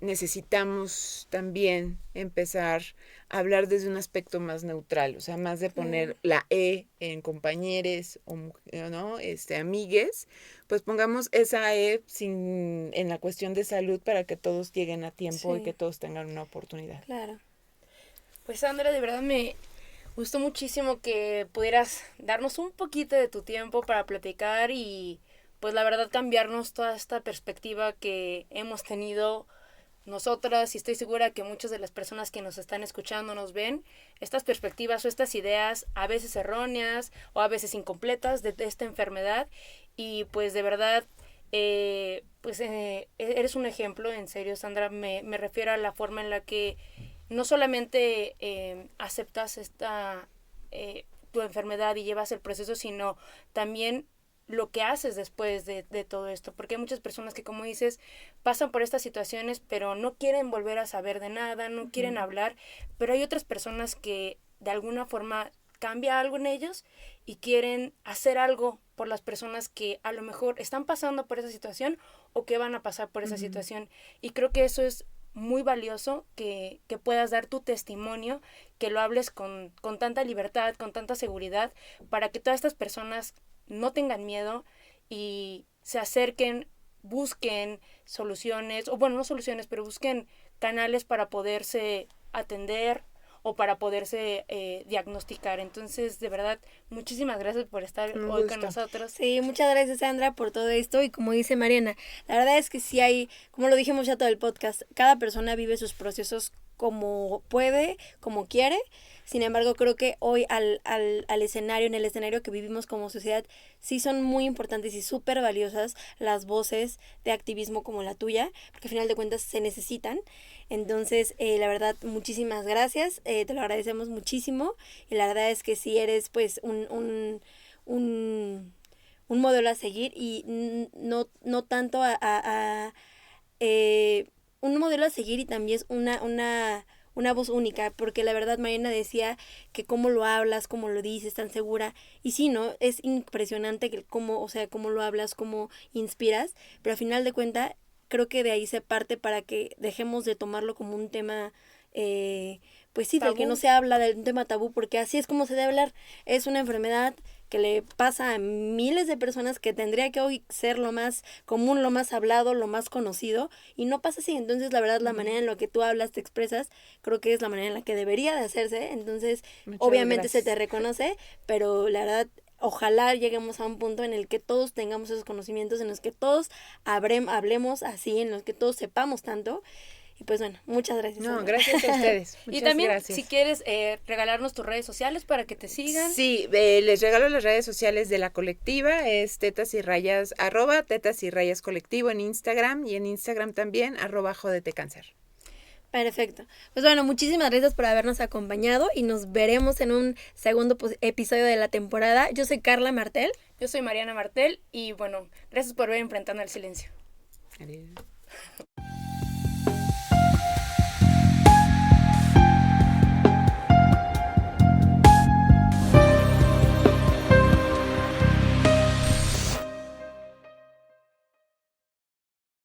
necesitamos también empezar a hablar desde un aspecto más neutral, o sea, más de poner la E en compañeros o, ¿no? Amigues, pues pongamos esa E en la cuestión de salud para que todos lleguen a tiempo y que todos tengan una oportunidad. Claro. Pues Sandra, de verdad me gustó muchísimo que pudieras darnos un poquito de tu tiempo para platicar y pues la verdad cambiarnos toda esta perspectiva que hemos tenido nosotras, y estoy segura que muchas de las personas que nos están escuchando nos ven, estas perspectivas o estas ideas a veces erróneas o a veces incompletas de esta enfermedad, y pues de verdad eres un ejemplo, en serio, Sandra. Me refiero a la forma en la que no solamente aceptas tu enfermedad y llevas el proceso, sino también lo que haces después de todo esto, porque hay muchas personas que, como dices, pasan por estas situaciones pero no quieren volver a saber de nada, no quieren hablar, pero hay otras personas que de alguna forma cambia algo en ellos y quieren hacer algo por las personas que a lo mejor están pasando por esa situación o que van a pasar por esa situación, y creo que eso es muy valioso, que puedas dar tu testimonio, que lo hables con tanta libertad, con tanta seguridad, para que todas estas personas no tengan miedo y se acerquen, busquen soluciones, o bueno, no soluciones, pero busquen canales para poderse atender o para poderse diagnosticar. Entonces, de verdad, muchísimas gracias por estar hoy con nosotros. Sí, muchas gracias, Sandra, por todo esto. Y como dice Mariana, la verdad es que sí hay, como lo dijimos ya todo el podcast, cada persona vive sus procesos como puede, como quiere. Sin embargo, creo que hoy al escenario, en el escenario que vivimos como sociedad, sí son muy importantes y súper valiosas las voces de activismo como la tuya, porque al final de cuentas se necesitan. Entonces, la verdad, muchísimas gracias, te lo agradecemos muchísimo, y la verdad es que sí eres pues un modelo a seguir, y no tanto un modelo a seguir, y también es una voz única, porque la verdad Mariana decía que cómo lo hablas, cómo lo dices, tan segura, y sí, ¿no? Es impresionante que cómo, o sea, cómo lo hablas, cómo inspiras, pero al final de cuentas creo que de ahí se parte para que dejemos de tomarlo como un tema, pues sí, del que no se habla, de un tema tabú, porque así es como se debe hablar. Es una enfermedad que le pasa a miles de personas, que tendría que hoy ser lo más común, lo más hablado, lo más conocido, y no pasa así. Entonces, la verdad, la manera en la que tú hablas, te expresas, creo que es la manera en la que debería de hacerse. Entonces, Muchas obviamente se te gracias. reconoce, pero la verdad, ojalá lleguemos a un punto en el que todos tengamos esos conocimientos, en los que todos hablemos así, en los que todos sepamos tanto. Y pues bueno, muchas gracias. No, Ana. gracias a ustedes. Y Muchas también, gracias. si quieres regalarnos tus redes sociales para que te sigan. Sí, les regalo las redes sociales de la colectiva, es tetas y rayas, @tetas y rayas colectivo en Instagram, y en Instagram también @jodetecáncer. Perfecto. Pues bueno, muchísimas gracias por habernos acompañado y nos veremos en un segundo episodio de la temporada. Yo soy Carla Martel. Yo soy Mariana Martel y bueno, gracias por ver Enfrentando al Silencio. Adiós.